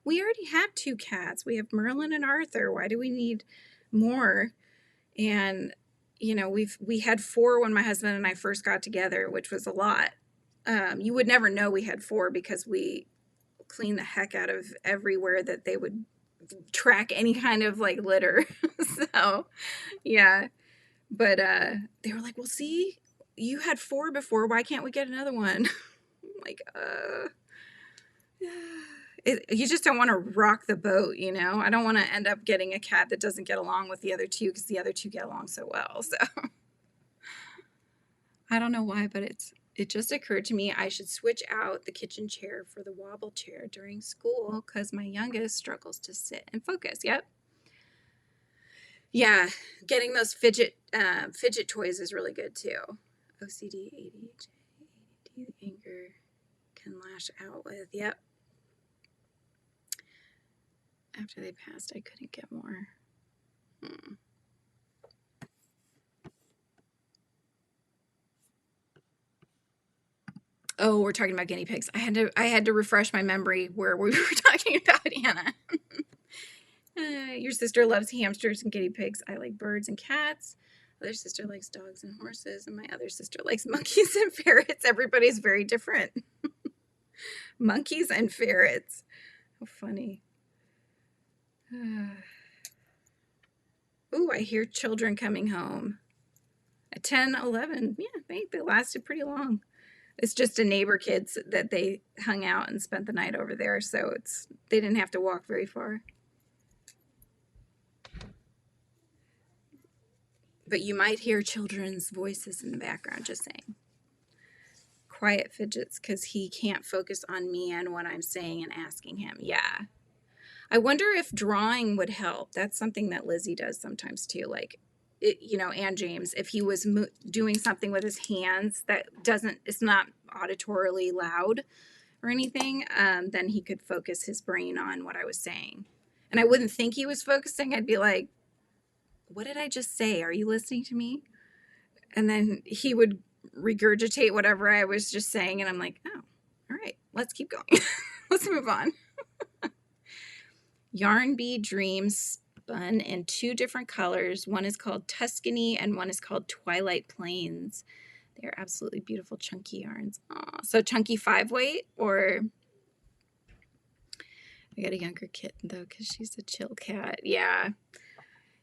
[SPEAKER 1] We already have 2 cats. We have Merlin and Arthur. Why do we need more? And we had 4 when my husband and I first got together, which was a lot. You would never know we had 4 because we cleaned the heck out of everywhere that they would track any kind of like litter. So yeah, but they were like, well, see, you had 4 before, why can't we get another one? I'm like, you just don't want to rock the boat, I don't want to end up getting a cat that doesn't get along with the other 2 because the other 2 get along so well. So I don't know why, but it just occurred to me I should switch out the kitchen chair for the wobble chair during school because my youngest struggles to sit and focus. Yep. Yeah, getting those fidget toys is really good too. OCD, ADHD, anger can lash out with. Yep. After they passed, I couldn't get more. Oh, we're talking about guinea pigs. I had to refresh my memory where we were talking about Anna. Your sister loves hamsters and guinea pigs. I like birds and cats. Other sister likes dogs and horses, and my other sister likes monkeys and ferrets. Everybody's very different. Monkeys and ferrets. How funny. Ooh, I hear children coming home. At 10, 11. Yeah, they lasted pretty long. It's just a neighbor kids that they hung out and spent the night over there, so they didn't have to walk very far. But you might hear children's voices in the background, just saying. Quiet fidgets because he can't focus on me and what I'm saying and asking him. Yeah. I wonder if drawing would help. That's something that Lizzie does sometimes too. Like, and James, if he was doing something with his hands that it's not auditorily loud or anything, then he could focus his brain on what I was saying. And I wouldn't think he was focusing. I'd be like, what did I just say? Are you listening to me? And then he would regurgitate whatever I was just saying. And I'm like, oh, all right, let's keep going. Let's move on. Yarn Bee Dreams spun in 2 different colors. One is called Tuscany and one is called Twilight Plains. They're absolutely beautiful chunky yarns. Aww. So chunky 5-weight, or I got a younger kitten though because she's a chill cat. Yeah.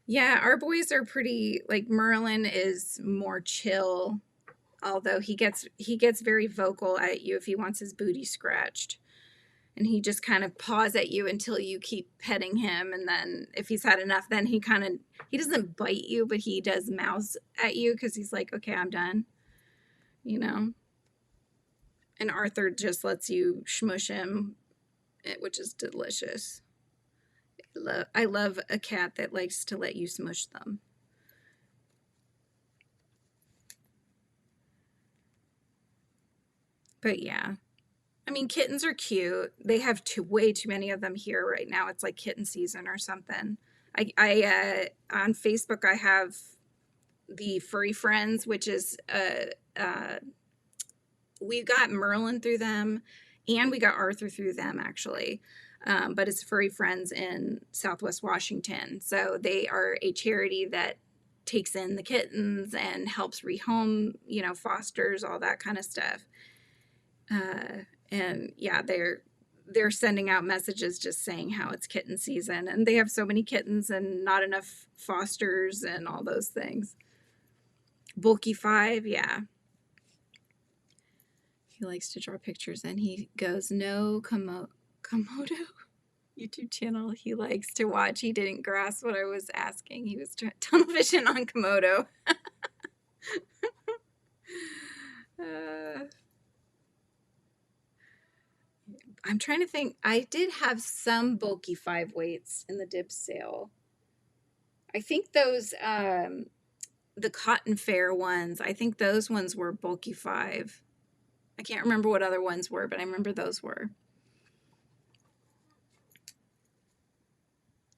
[SPEAKER 1] Yeah, our boys are pretty, like Merlin is more chill, although he gets very vocal at you if he wants his booty scratched. And he just kind of paws at you until you keep petting him. And then if he's had enough, then he doesn't bite you, but he does mouse at you because he's like, okay, I'm done. And Arthur just lets you smush him, which is delicious. I love a cat that likes to let you smush them. But yeah. I mean, kittens are cute. They have way too many of them here right now. It's like kitten season or something. I on Facebook, I have the Furry Friends, which is, we got Merlin through them and we got Arthur through them actually. But it's Furry Friends in Southwest Washington. So they are a charity that takes in the kittens and helps rehome, you know, fosters, all that kind of stuff. And yeah, they're sending out messages just saying how it's kitten season, and they have so many kittens and not enough fosters and all those things. Bulky 5, yeah. He likes to draw pictures, and he goes, no Komodo YouTube channel he likes to watch. He didn't grasp what I was asking. He was tunnel vision on Komodo. I'm trying to think. I did have some bulky 5 weights in the dip sale. I think those, the Cotton Fair ones, I think those ones were bulky 5. I can't remember what other ones were, but I remember those were.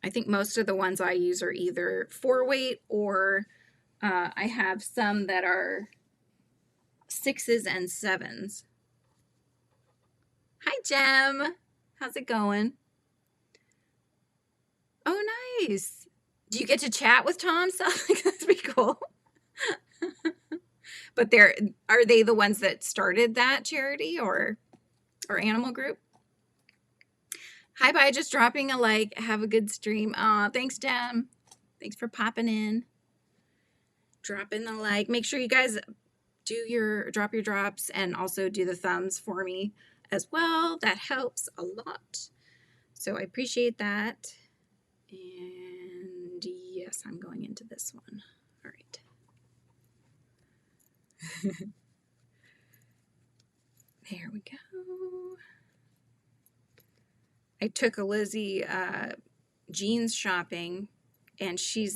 [SPEAKER 1] I think most of the ones I use are either 4 weight or I have some that are 6s and 7s. Hi, Jem. How's it going? Oh, nice. Do you get to chat with Tom? So that's pretty cool. But are they the ones that started that charity or animal group? Hi, bye. Just dropping a like. Have a good stream. Aw, thanks, Jem. Thanks for popping in. Drop in the like. Make sure you guys drop your drops and also do the thumbs for me as well. That helps a lot. So I appreciate that. And yes, I'm going into this one. All right. There we go. I took a Lizzie jeans shopping, and she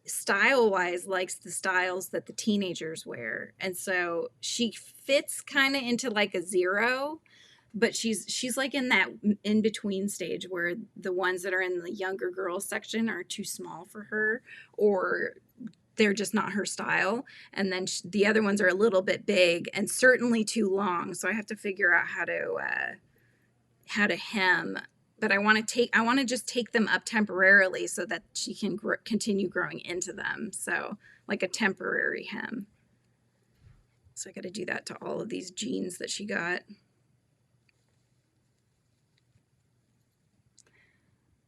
[SPEAKER 1] style-wise likes the styles that the teenagers wear. And so she fits kind of into like a 0, but she's like in that in-between stage where the ones that are in the younger girls section are too small for her, or they're just not her style. And then the other ones are a little bit big and certainly too long. So I have to figure out how to hem. But I want to just take them up temporarily so that she can continue growing into them. So like a temporary hem. So I got to do that to all of these jeans that she got.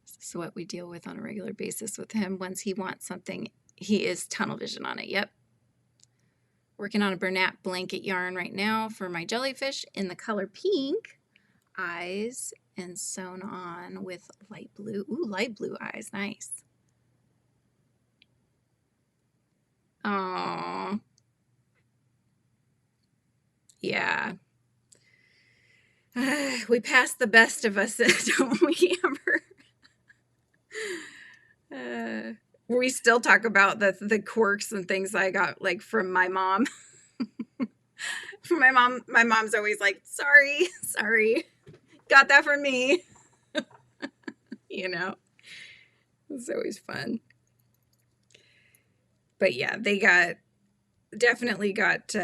[SPEAKER 1] This is what we deal with on a regular basis with him. Once he wants something, he is tunnel vision on it. Yep. Working on a Bernat blanket yarn right now for my jellyfish in the color pink. Eyes and sewn on with light blue. Ooh, light blue eyes. Nice. Oh, yeah. We passed the best of us, don't we, Amber? We still talk about the quirks and things I got like from my mom. From my mom's always like, sorry. Got that from me. You know, it's always fun. But yeah, they definitely got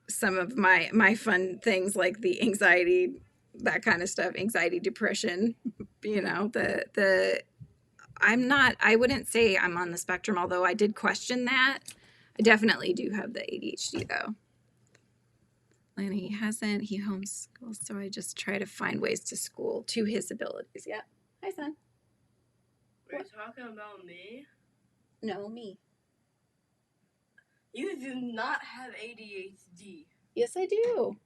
[SPEAKER 1] some of my fun things like the anxiety, that kind of stuff, anxiety, depression, you know, I wouldn't say I'm on the spectrum, although I did question that. I definitely do have the ADHD though. And he homeschools, so I just try to find ways to school to his abilities. Yeah. Hi, son.
[SPEAKER 2] Are you talking about me?
[SPEAKER 1] No, me.
[SPEAKER 2] You do not have ADHD.
[SPEAKER 1] Yes, I do.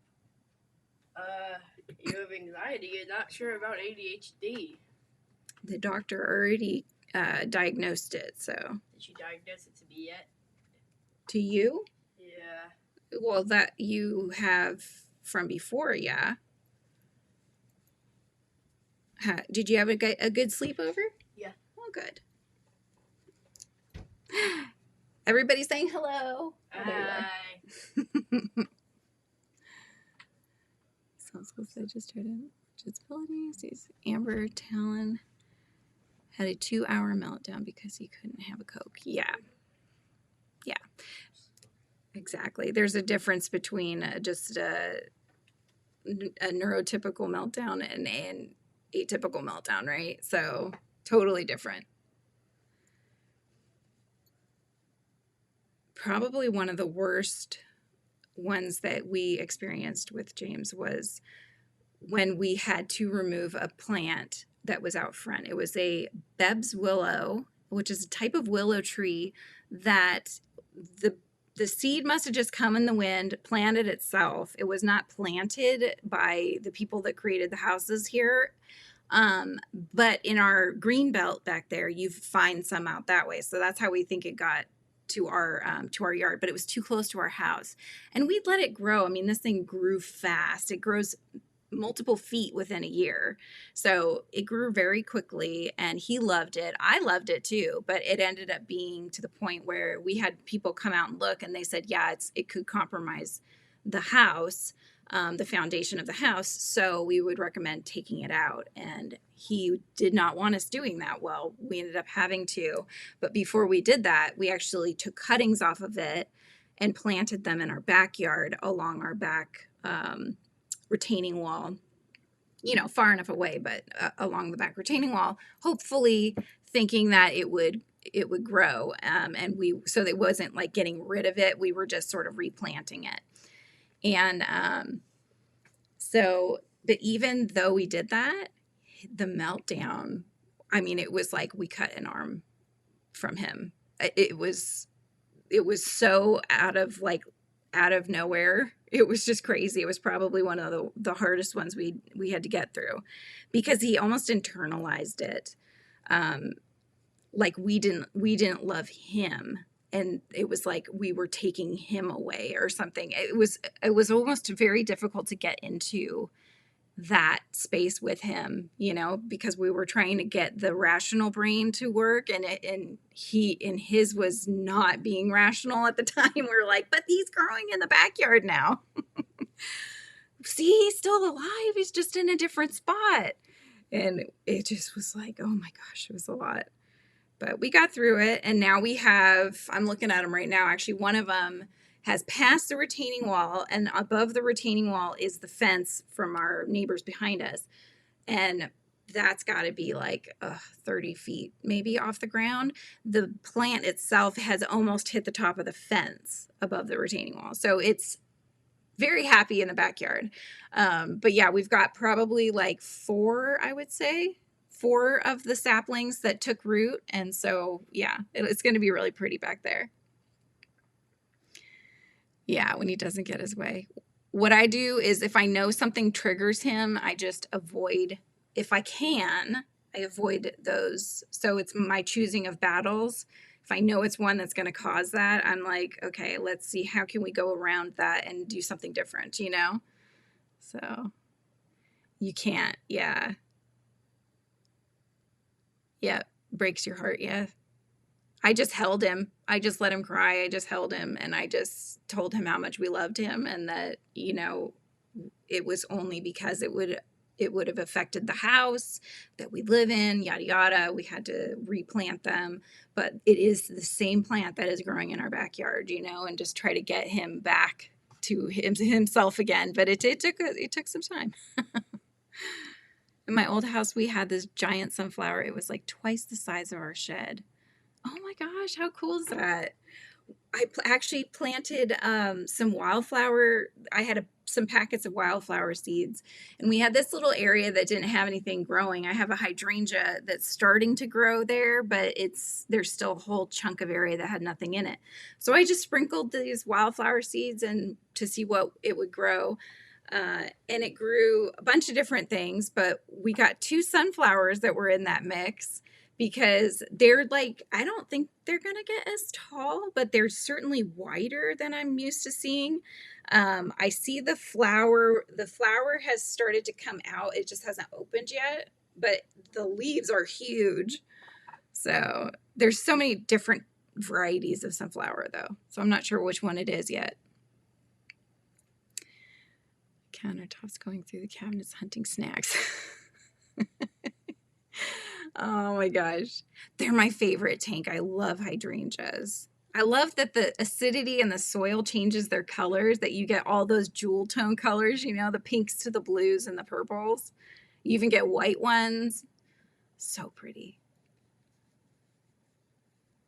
[SPEAKER 2] You have anxiety. You're not sure about ADHD.
[SPEAKER 1] The doctor already diagnosed it, so.
[SPEAKER 2] Did she diagnose it to me yet?
[SPEAKER 1] To you?
[SPEAKER 2] Yeah.
[SPEAKER 1] Well, that you have from before, yeah. Did you have a good sleepover?
[SPEAKER 2] Yeah.
[SPEAKER 1] Oh, good. Everybody's saying hello.
[SPEAKER 2] Hi.
[SPEAKER 1] So I just tried to disabilities. Amber Talon had a 2-hour meltdown because he couldn't have a Coke. Yeah. Exactly. There's a difference between just a neurotypical meltdown and an atypical meltdown, right? So totally different. probably one of the worst ones that we experienced with James was when we had to remove a plant that was out front. It was a Beb's willow, which is a type of willow tree that the the seed must have just come in the wind, planted itself. It was not planted by the people that created the houses here. But in our green belt back there, you find some out that way. So that's how we think it got to our yard, but it was too close to our house. And we'd let it grow. I mean, this thing grew fast. It grows multiple feet within a year. So it grew very quickly and he loved it. I loved it too, but it ended up being to the point where we had people come out and look and they said, yeah, it could compromise the house, the foundation of the house. So we would recommend taking it out. And he did not want us doing that. Well, we ended up having to, but before we did that, we actually took cuttings off of it and planted them in our backyard along our back, retaining wall, far enough away, but along the back retaining wall, hopefully thinking that it would grow. So it wasn't like getting rid of it. We were just sort of replanting it. And but even though we did that, the meltdown, I mean, it was like we cut an arm from him. It was so out of nowhere. It was just crazy. It was probably one of the hardest ones we had to get through because he almost internalized it. Like we didn't love him. And it was like we were taking him away or something. It was almost very difficult to get into that space with him, because we were trying to get the rational brain to work and his was not being rational at the time. We were like, but he's growing in the backyard now. See, he's still alive. He's just in a different spot. And it just was like, oh my gosh, it was a lot. But we got through it. And now I'm looking at them right now. Actually, one of them has passed the retaining wall, and above the retaining wall is the fence from our neighbors behind us. And that's got to be like 30 feet maybe off the ground. The plant itself has almost hit the top of the fence above the retaining wall. So it's very happy in the backyard. But yeah, we've got probably like four of the saplings that took root. And so, yeah, it's going to be really pretty back there. Yeah, when he doesn't get his way. What I do is if I know something triggers him, I just avoid, if I can, I avoid those. So it's my choosing of battles. If I know it's one that's going to cause that, I'm like, okay, let's see, how can we go around that and do something different, So you can't, yeah. Yeah, breaks your heart, yeah. I just held him. I just let him cry. I just held him and I just told him how much we loved him and that, it was only because it would have affected the house that we live in, yada, yada. We had to replant them, but it is the same plant that is growing in our backyard, and just try to get him back to himself again. But it took some time. In my old house, we had this giant sunflower. It was like twice the size of our shed. Oh my gosh, how cool is that? I actually planted some wildflower. I had some packets of wildflower seeds, and we had this little area that didn't have anything growing. I have a hydrangea that's starting to grow there, but there's still a whole chunk of area that had nothing in it. So I just sprinkled these wildflower seeds and to see what it would grow. And it grew a bunch of different things, but we got 2 sunflowers that were in that mix. Because they're like, I don't think they're going to get as tall, but they're certainly wider than I'm used to seeing. I see the flower. The flower has started to come out. It just hasn't opened yet, but the leaves are huge. So there's so many different varieties of sunflower though. So I'm not sure which one it is yet. Countertops going through the cabinets hunting snacks. Oh my gosh. They're my favorite tank. I love hydrangeas. I love that the acidity in the soil changes their colors, that you get all those jewel tone colors, the pinks to the blues and the purples. You even get white ones. So pretty.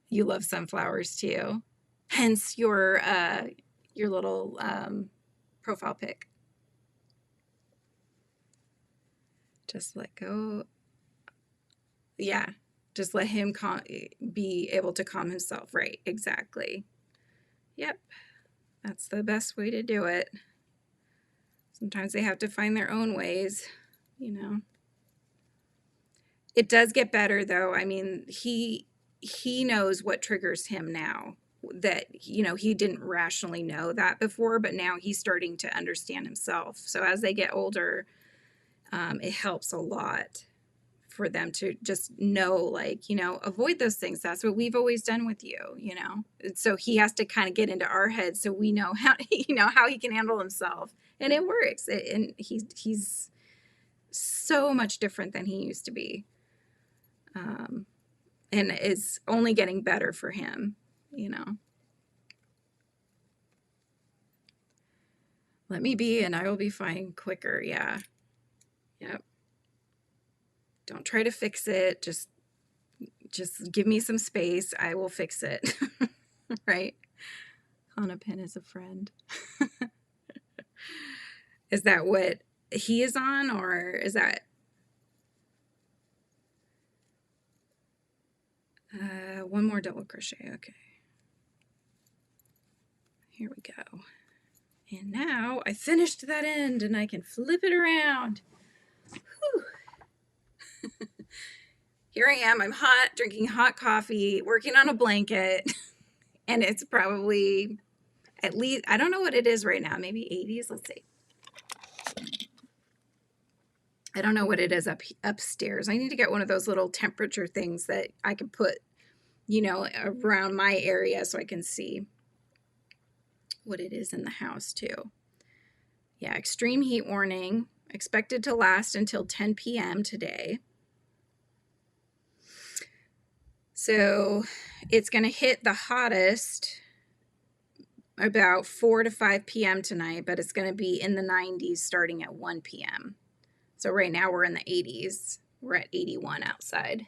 [SPEAKER 1] You love sunflowers too. Hence your little profile pic. Just let go. Yeah, just let him be able to calm himself. Right, exactly. Yep, that's the best way to do it. Sometimes they have to find their own ways, you know. It does get better though. I mean, he knows what triggers him now, that, you know, he didn't rationally know that before, but now he's starting to understand himself. So as they get older, it helps a lot for them to just know, like, you know, avoid those things. That's what we've always done with you, you know. So he has to kind of get into our heads so we know how, you know, how he can handle himself, and it works. And he's so much different than he used to be, and it's only getting better for him, you know. Let me be and I will be fine quicker. Yeah. Yep. Don't try to fix it. Just give me some space. I will fix it. Right? Hana Pen is a friend. Is that what he is on, or is that one more double crochet? Okay. Here we go. And now I finished that end and I can flip it around. Whew. Here I am. I'm hot, drinking hot coffee, working on a blanket, and it's probably at least, I don't know what it is right now, maybe 80s. Let's see. I don't know what it is upstairs. I need to get one of those little temperature things that I can put, you know, around my area so I can see what it is in the house too. Yeah, extreme heat warning expected to last until 10 p.m. today. So it's going to hit the hottest about 4 to 5 p.m. tonight, but it's going to be in the 90s starting at 1 p.m. So right now we're in the 80s. We're at 81 outside.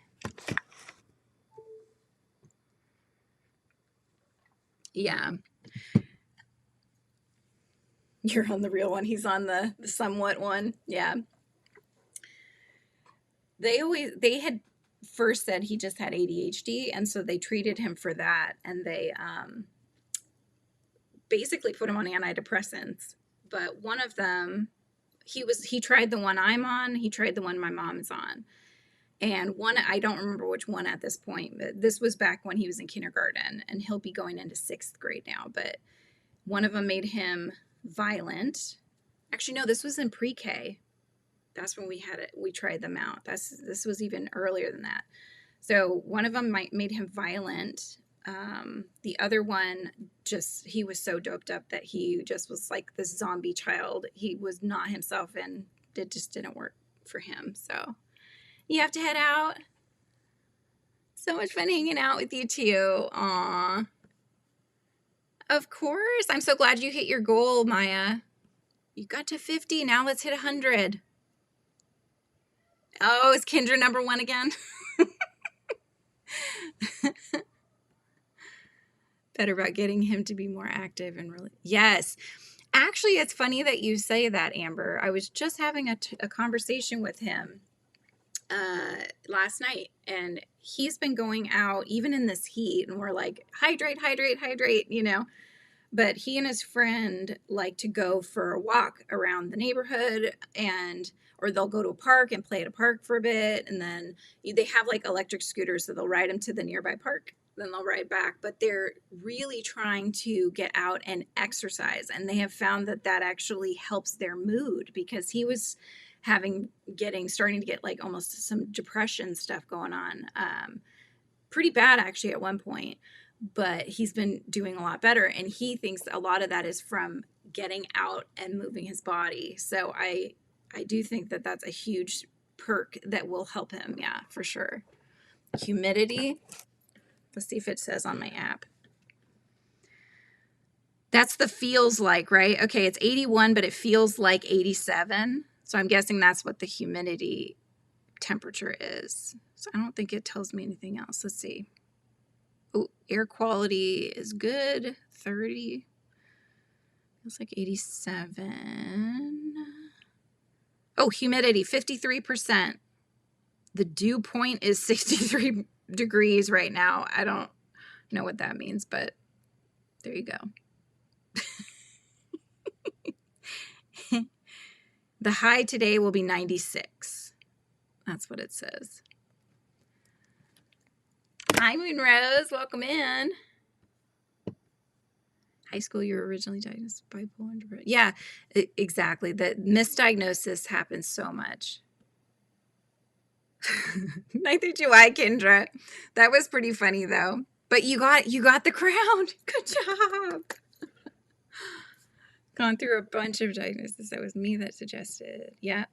[SPEAKER 1] Yeah. You're on the real one. He's on the somewhat one. Yeah. They had first said he just had ADHD, and so they treated him for that, and they basically put him on antidepressants. But one of them, he tried the one I'm on, he tried the one my mom is on. And one, I don't remember which one at this point, but this was back when he was in kindergarten, and he'll be going into 6th grade now. But one of them made him violent. Actually, no, this was in pre-K. That's when we tried them out. This was even earlier than that. So one of them made him violent. The other one, he was so doped up that he just was like this zombie child. He was not himself, and it just didn't work for him. So you have to head out. So much fun hanging out with you too. Aw. Of course. I'm so glad you hit your goal, Maya. You got to 50. Now let's hit 100. Oh, is Kendra number 1 again? Better about getting him to be more active and really. Yes. Actually, it's funny that you say that, Amber. I was just having a conversation with him last night, and he's been going out even in this heat, and we're like, hydrate, hydrate, hydrate, you know. But he and his friend like to go for a walk around the neighborhood, or they'll go to a park and play at a park for a bit, and then they have like electric scooters, so they'll ride them to the nearby park, then they'll ride back. But they're really trying to get out and exercise, and they have found that actually helps their mood, because he was starting to get like almost some depression stuff going on, pretty bad actually at one point. But he's been doing a lot better, and he thinks a lot of that is from getting out and moving his body. So I do think that that's a huge perk that will help him. Yeah, for sure. Humidity. Let's see if it says on my app. That's the feels like, right? Okay, it's 81, but it feels like 87. So I'm guessing that's what the humidity temperature is. So I don't think it tells me anything else. Let's see. Oh, air quality is good. 30. Feels like 87. Oh, humidity, 53%. The dew point is 63 degrees right now. I don't know what that means, but there you go. The high today will be 96. That's what it says. Hi, Moonrose. Welcome in. High school, you were originally diagnosed with bipolar depression. Yeah, exactly. The misdiagnosis happens so much. 9th of July, Kendra. That was pretty funny though. But you got the crown. Good job. Gone through a bunch of diagnoses. That was me that suggested. Yeah.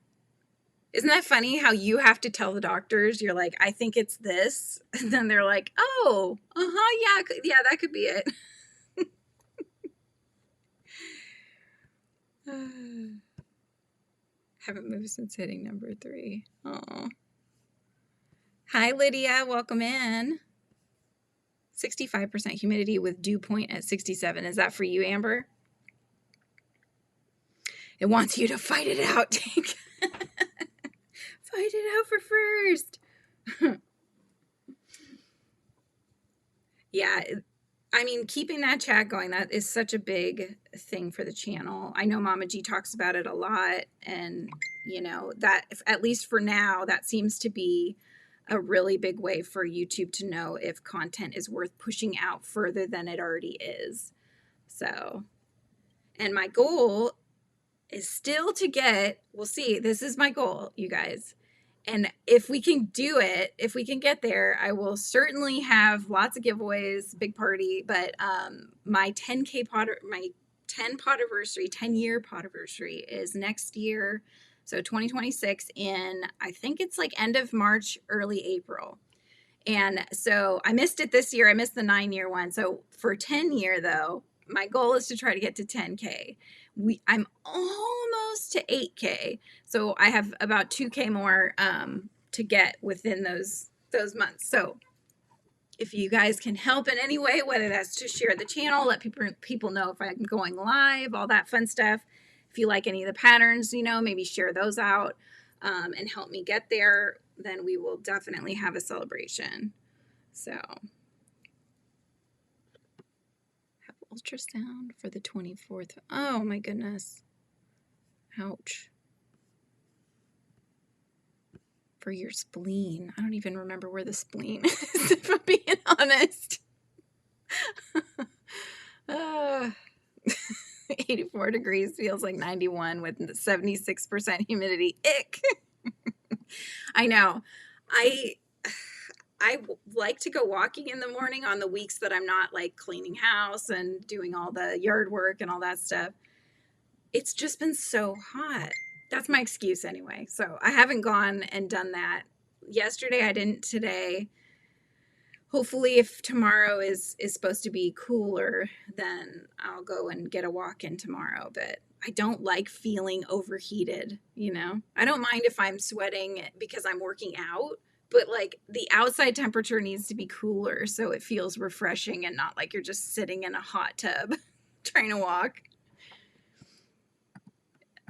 [SPEAKER 1] Isn't that funny how you have to tell the doctors, you're like, I think it's this. And then they're like, oh, yeah, that could be it. Haven't moved since hitting number 3. Oh. Hi, Lydia. Welcome in. 65% humidity with dew point at 67. Is that for you, Amber? It wants you to fight it out, Tank. Fight it out for first. Yeah, I mean, keeping that chat going, that is such a big thing for the channel. I know Mama G talks about it a lot, and, you know, that, at least for now, that seems to be a really big way for YouTube to know if content is worth pushing out further than it already is. So, and my goal is still to get, we'll see, this is my goal, you guys. And if we can do it, if we can get there, I will certainly have lots of giveaways, big party. But my 10K pot, my 10-year podiversary is next year. So 2026 in, I think it's like end of March, early April. And so I missed it this year. I missed the 9-year one. So for 10-year though, my goal is to try to get to 10K. I'm almost to 8K. So I have about 2K more to get within those months. So if you guys can help in any way, whether that's to share the channel, let people know if I'm going live, all that fun stuff. If you like any of the patterns, you know, maybe share those out and help me get there, then we will definitely have a celebration. So have ultrasound for the 24th. Oh my goodness. Ouch. For your spleen. I don't even remember where the spleen is, if I'm being honest. 84 degrees feels like 91 with 76% humidity. Ick. I know. I like to go walking in the morning on the weeks that I'm not like cleaning house and doing all the yard work and all that stuff. It's just been so hot. That's my excuse anyway. So I haven't gone and done that. Yesterday I didn't, today. Hopefully if tomorrow is supposed to be cooler, then I'll go and get a walk in tomorrow. But I don't like feeling overheated, you know? I don't mind if I'm sweating because I'm working out, but like the outside temperature needs to be cooler so it feels refreshing and not like you're just sitting in a hot tub trying to walk.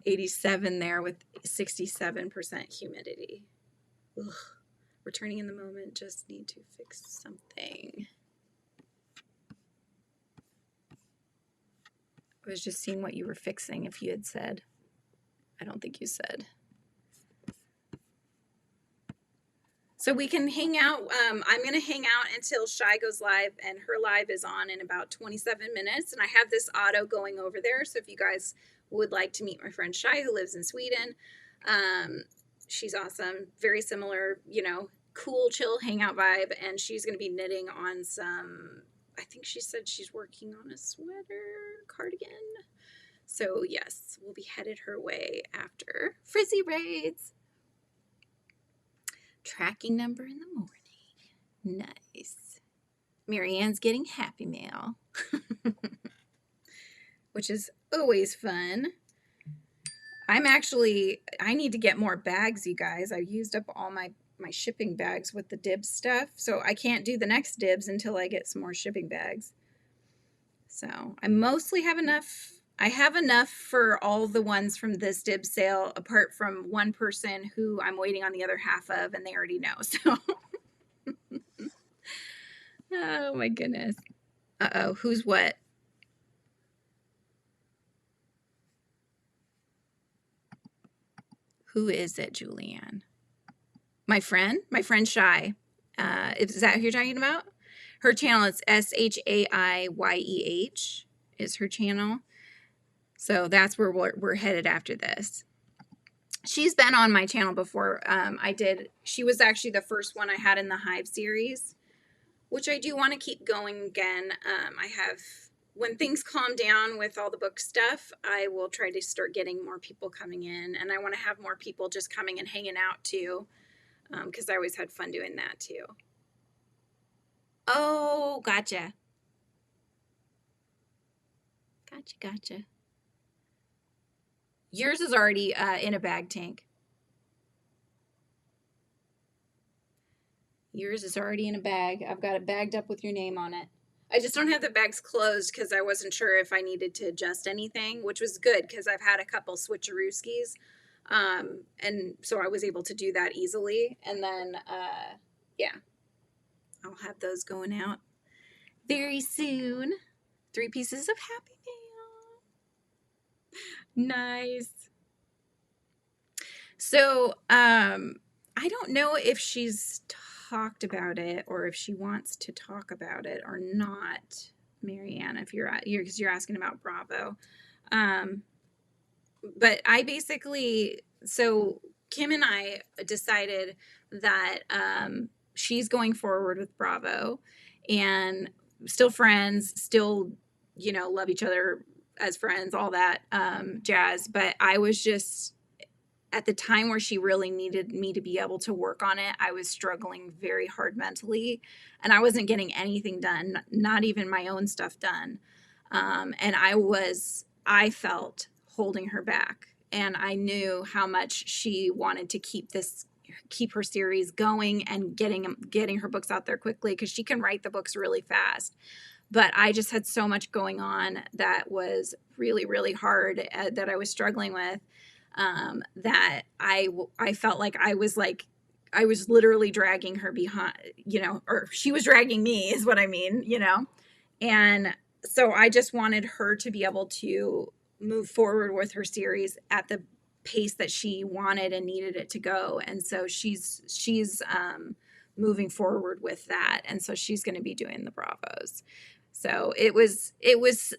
[SPEAKER 1] 87 there with 67% humidity. Ugh. Returning in the moment, just need to fix something. I was just seeing what you were fixing if you had said. I don't think you said. So we can hang out. I'm going to hang out until Shy goes live, and her live is on in about 27 minutes. And I have this auto going over there. So if you guys would like to meet my friend Shy, who lives in Sweden, she's awesome. Very similar, you know, cool, chill hangout vibe. And she's going to be knitting on some, I think she said she's working on a sweater cardigan. So yes, we'll be headed her way after Frizzy Raids. Tracking number in the morning. Nice. Marianne's getting happy mail, which is always fun. I need to get more bags, you guys. I used up all my my shipping bags with the dibs stuff. So I can't do the next dibs until I get some more shipping bags. So I mostly have enough. I have enough for all the ones from this dib sale, apart from one person who I'm waiting on the other half of, and they already know. So, oh my goodness. Uh-oh, who's what? Who is it, Julianne? My friend Shy. Is that who you're talking about? Her channel is SHAIYEH is her channel. So that's where we're headed after this. She's been on my channel before. She was actually the first one I had in the Hive series, which I do want to keep going again. When things calm down with all the book stuff, I will try to start getting more people coming in, and I want to have more people just coming and hanging out too, because I always had fun doing that too. Oh, gotcha. Gotcha. Yours is already in a bag, Tank. Yours is already in a bag. I've got it bagged up with your name on it. I just don't have the bags closed because I wasn't sure if I needed to adjust anything, which was good because I've had a couple switcherooskies. And so I was able to do that easily. And then, yeah, I'll have those going out very soon. 3 pieces of Happy Mail. Nice. So, I don't know if she's talked about it or if she wants to talk about it or not, Marianne, because you're asking about Bravo. But I basically, so Kim and I decided that she's going forward with Bravo, and still friends, still, love each other as friends, all that jazz. But I was just, at the time where she really needed me to be able to work on it, I was struggling very hard mentally, and I wasn't getting anything done, not even my own stuff done. And I felt holding her back, and I knew how much she wanted to keep her series going and getting her books out there quickly, because she can write the books really fast. But I just had so much going on that was really, really hard, that I was struggling with, that I felt like I was literally dragging her behind, or she was dragging me, is what I mean, and so I just wanted her to be able to move forward with her series at the pace that she wanted and needed it to go. And so she's moving forward with that. And so she's going to be doing the Bravos. So it was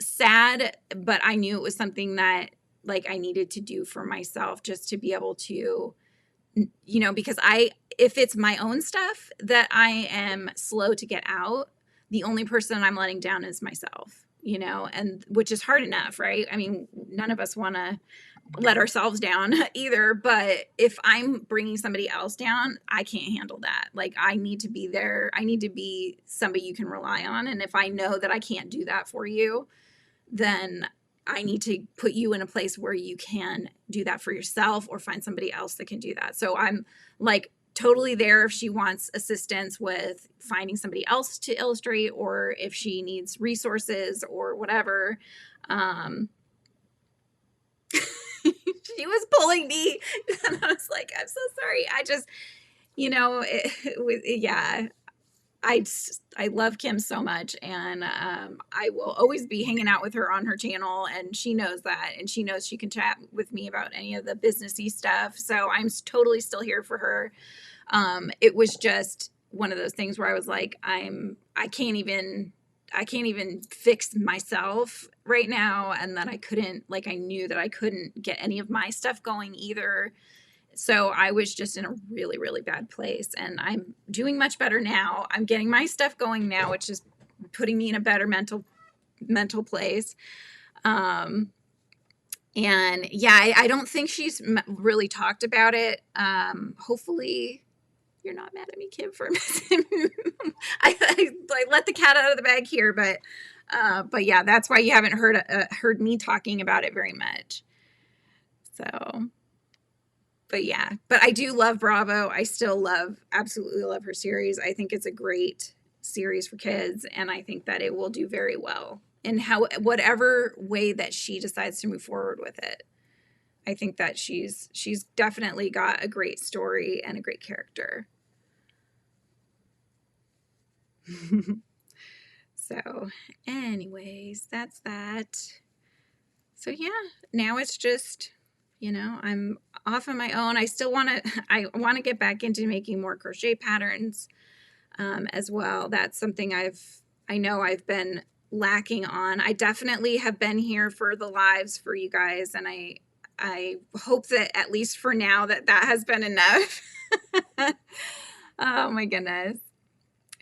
[SPEAKER 1] sad, but I knew it was something that I needed to do for myself, just to be able to, because if it's my own stuff that I am slow to get out, the only person I'm letting down is myself, and which is hard enough, right? I mean, none of us want to let ourselves down either, but if I'm bringing somebody else down, I can't handle that. I need to be there. I need to be somebody you can rely on. And if I know that I can't do that for you, then I need to put you in a place where you can do that for yourself, or find somebody else that can do that. So I'm totally there if she wants assistance with finding somebody else to illustrate, or if she needs resources or whatever. She was pulling me, and I was like, I'm so sorry. I just, yeah. I love Kim so much, and I will always be hanging out with her on her channel, and she knows that, and she knows she can chat with me about any of the businessy stuff. So I'm totally still here for her. It was just one of those things where I was like, I can't even fix myself right now, and that I knew that I couldn't get any of my stuff going either. So I was just in a really, really bad place, and I'm doing much better now. I'm getting my stuff going now, which is putting me in a better mental place. And yeah, I don't think she's really talked about it. Hopefully you're not mad at me, Kim, for missing. I let the cat out of the bag here, but yeah, that's why you haven't heard me talking about it very much. So, But yeah, but I do love Bravo. I still absolutely love her series. I think it's a great series for kids, and I think that it will do very well in whatever way that she decides to move forward with it. I think that she's definitely got a great story and a great character. So anyways, that's that. So yeah, now it's just, I'm off on my own. I still want to get back into making more crochet patterns as well. That's something I know I've been lacking on. I definitely have been here for the lives for you guys, and I hope that at least for now that has been enough. Oh my goodness.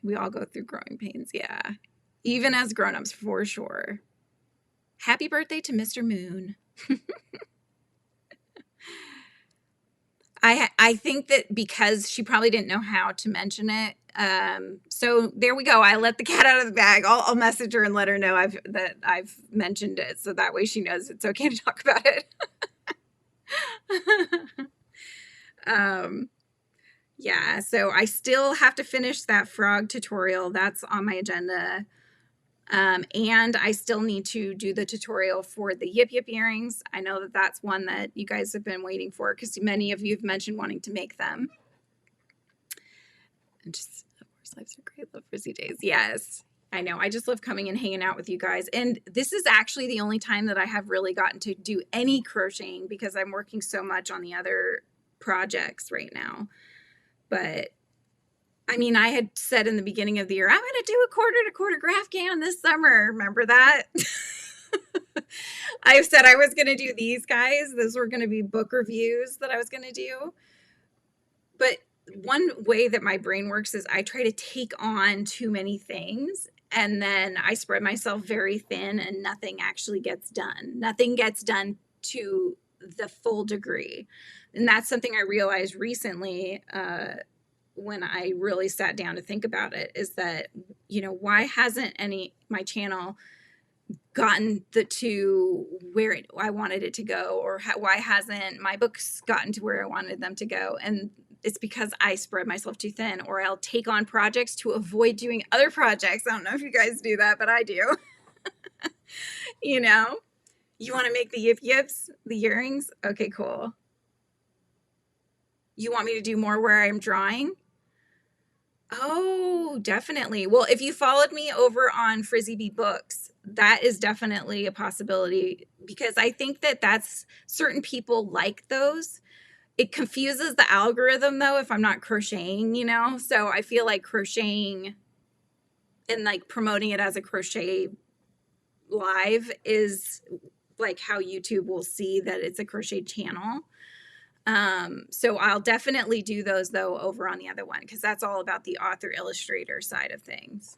[SPEAKER 1] We all go through growing pains, yeah. Even as grown-ups, for sure. Happy birthday to Mr. Moon. I think that because she probably didn't know how to mention it. So there we go. I let the cat out of the bag. I'll message her and let her know that I've mentioned it, so that way she knows it's okay to talk about it. Yeah, so I still have to finish that frog tutorial. That's on my agenda. And I still need to do the tutorial for the Yip Yip earrings. I know that that's one that you guys have been waiting for because many of you have mentioned wanting to make them. And just, of course, life's a great, love frizzy days. Yes, I know. I just love coming and hanging out with you guys. And this is actually the only time that I have really gotten to do any crocheting because I'm working so much on the other projects right now. But I mean, I had said in the beginning of the year, I'm going to do a quarter to quarter graph can this summer. Remember that? I said I was going to do these guys. Those were going to be book reviews that I was going to do. But one way that my brain works is I try to take on too many things, and then I spread myself very thin and nothing actually gets done. Nothing gets done to the full degree. And that's something I realized recently, when I really sat down to think about it, is that, why hasn't my channel gotten to where I wanted it to go, or why hasn't my books gotten to where I wanted them to go? And it's because I spread myself too thin, or I'll take on projects to avoid doing other projects. I don't know if you guys do that, but I do. You want to make the Yip Yips, the earrings? Okay, cool. You want me to do more where I'm drawing? Oh, definitely. Well, if you followed me over on Frizzy Bee Books, that is definitely a possibility because I think that that's certain people like those. It confuses the algorithm though if I'm not crocheting, So I feel like crocheting and like promoting it as a crochet live is like how YouTube will see that it's a crochet channel. So I'll definitely do those though over on the other one because that's all about the author illustrator side of things.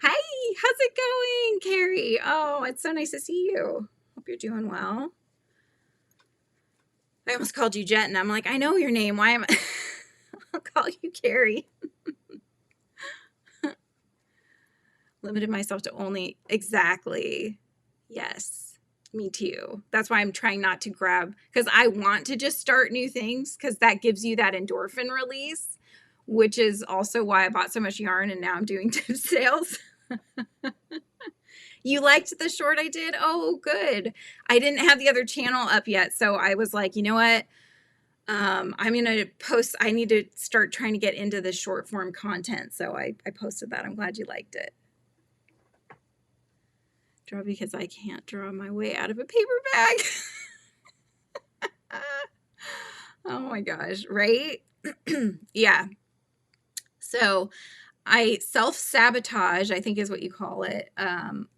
[SPEAKER 1] Hi, how's it going, Carrie? Oh, it's so nice to see you. Hope you're doing well. I almost called you Jet, and I'm like, I know your name. Why am I? I'll call you Carrie. Limited myself to only exactly. Yes. Me too. That's why I'm trying not to grab, because I want to just start new things because that gives you that endorphin release, which is also why I bought so much yarn and now I'm doing tip sales. You liked the short I did? Oh, good. I didn't have the other channel up yet, so I was like, you know what? I'm going to post. I need to start trying to get into the short form content, so I posted that. I'm glad you liked it. Draw because I can't draw my way out of a paper bag. Oh my gosh, right? Yeah. So I self-sabotage, I think is what you call it,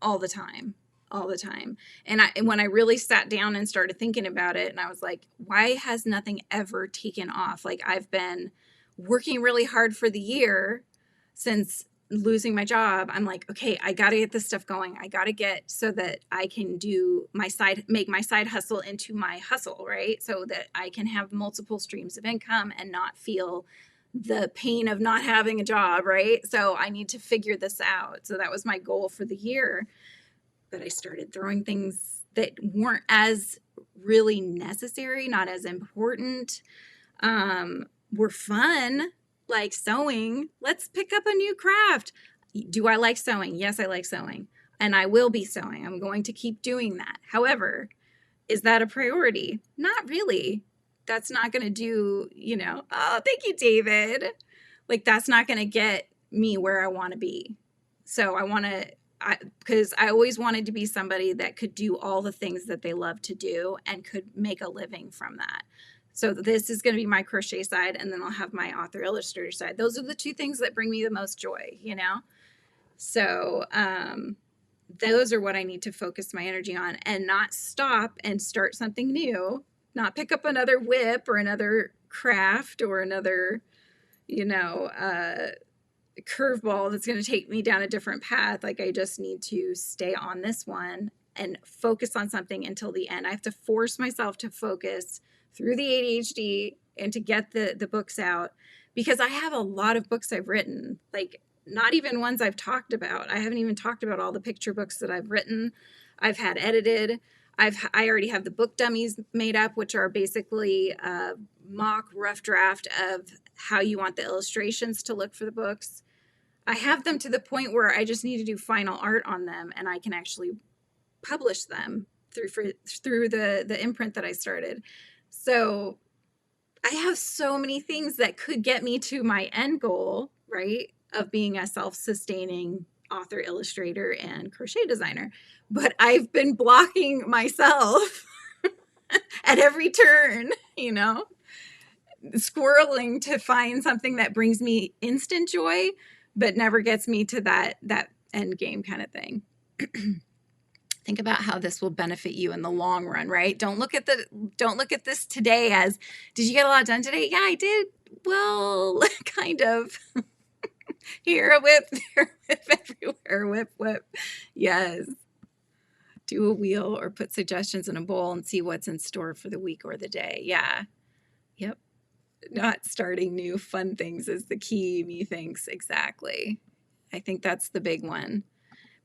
[SPEAKER 1] all the time. And when I really sat down and started thinking about it, and I was like, why has nothing ever taken off? Like I've been working really hard for the year since losing my job. I'm like, okay, I got to get this stuff going. I got to get so that I can make my side hustle into my hustle, right? So that I can have multiple streams of income and not feel the pain of not having a job, right? So I need to figure this out. So that was my goal for the year. But I started throwing things that weren't as really necessary, not as important. were fun, like sewing. Let's pick up a new craft. Do I like sewing? Yes, I like sewing. And I will be sewing. I'm going to keep doing that. However, is that a priority? Not really. That's not going to do, oh, thank you, David. Like, that's not going to get me where I want to be. So because I always wanted to be somebody that could do all the things that they love to do and could make a living from that. So this is going to be my crochet side, and then I'll have my author illustrator side. Those are the two things that bring me the most joy, So those are what I need to focus my energy on, and not stop and start something new, not pick up another whip or another craft or another, curveball that's going to take me down a different path. Like, I just need to stay on this one and focus on something until the end. I have to force myself to focus through the ADHD and to get the books out, because I have a lot of books I've written, like not even ones I've talked about. I haven't even talked about all the picture books that I've written, I've had edited. I already have the book dummies made up, which are basically a mock rough draft of how you want the illustrations to look for the books. I have them to the point where I just need to do final art on them, and I can actually publish them through the imprint that I started. So I have so many things that could get me to my end goal, right, of being a self-sustaining author, illustrator, and crochet designer. But I've been blocking myself at every turn, squirreling to find something that brings me instant joy, but never gets me to that end game kind of thing. Think about how this will benefit you in the long run, right? Don't look at this today as, did you get a lot done today? Yeah, I did. Well, kind of. Here a whip, there a whip, everywhere, whip. Yes. Do a wheel or put suggestions in a bowl and see what's in store for the week or the day. Yeah. Yep. Not starting new fun things is the key, methinks. Exactly. I think that's the big one.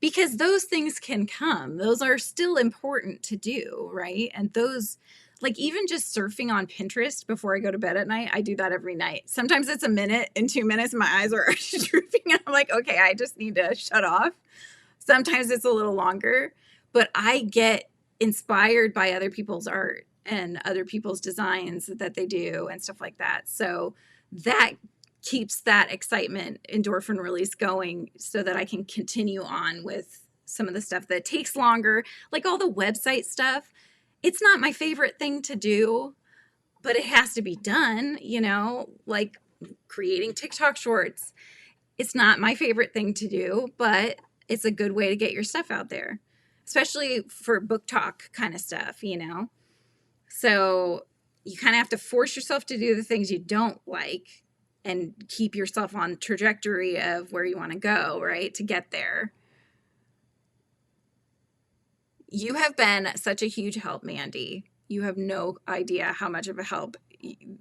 [SPEAKER 1] Because those things can come. Those are still important to do, right? And those, like, even just surfing on Pinterest before I go to bed at night, I do that every night. Sometimes it's a minute and 2 minutes, my eyes are drooping, and I'm like, okay, I just need to shut off. Sometimes it's a little longer, but I get inspired by other people's art and other people's designs that they do and stuff like that. So that keeps that excitement, endorphin release going, so that I can continue on with some of the stuff that takes longer, like all the website stuff. It's not my favorite thing to do, but it has to be done, like creating TikTok shorts. It's not my favorite thing to do, but it's a good way to get your stuff out there, especially for book talk kind of stuff, So you kind of have to force yourself to do the things you don't like and keep yourself on trajectory of where you want to go, right, to get there. You have been such a huge help, Mandy. You have no idea how much of a help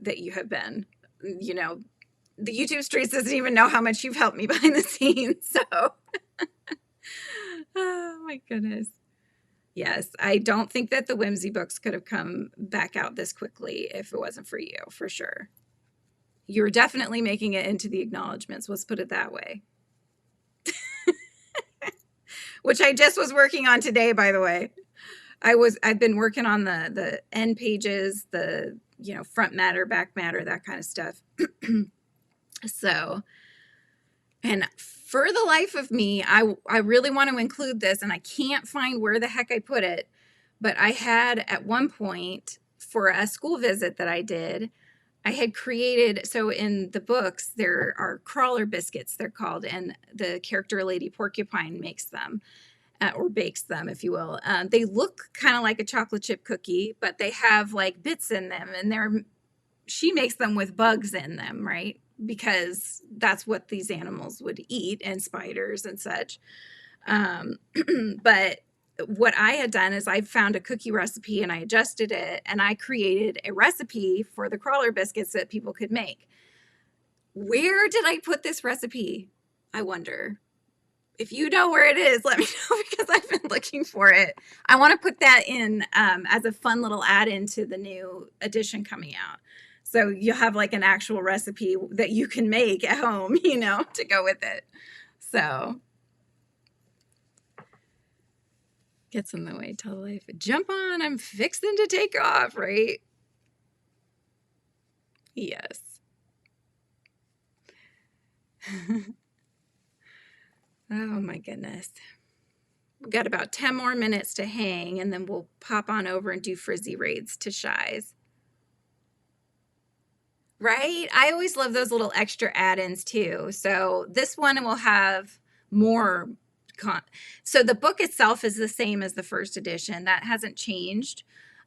[SPEAKER 1] that you have been. The YouTube streets doesn't even know how much you've helped me behind the scenes. So, oh my goodness. Yes, I don't think that the Whimsy books could have come back out this quickly if it wasn't for you, for sure. You're definitely making it into the acknowledgments. Let's put it that way. Which I just was working on today, by the way. I've been working on the end pages, the, front matter, back matter, that kind of stuff. So, and for the life of me, I really want to include this, and I can't find where the heck I put it, but I had at one point, for a school visit that I did, I had created, so in the books, there are crawler biscuits, they're called, and the character Lady Porcupine makes them, or bakes them, if you will. They look kind of like a chocolate chip cookie, but they have like bits in them, and she makes them with bugs in them, right? Because that's what these animals would eat, and spiders and such. But what I had done is I found a cookie recipe and I adjusted it, and I created a recipe for the crawler biscuits that people could make. Where did I put this recipe? I wonder. If you know where it is, let me know, because I've been looking for it. I want to put that in as a fun little add-in to the new edition coming out. So you'll have like an actual recipe that you can make at home, you know, to go with it. So gets in the way. Tell life, jump on, I'm fixing to take off, right? Yes. Oh my goodness. We've got about 10 more minutes to hang, and then we'll pop on over and do frizzy raids to Shy's. Right? I always love those little extra add-ins too. So this one will have more. So the book itself is the same as the first edition. That hasn't changed.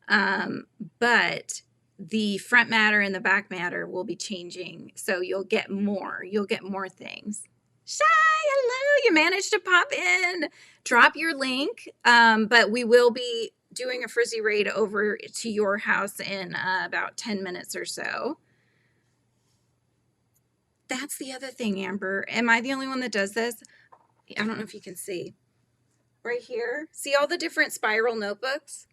[SPEAKER 1] But the front matter and the back matter will be changing. So you'll get more. You'll get more things. Shy, hello. You managed to pop in. Drop your link. But we will be doing a frizzy raid over to your house in about 10 minutes or so. That's the other thing, Amber. Am I the only one that does this? I don't know if you can see. Right here. See all the different spiral notebooks?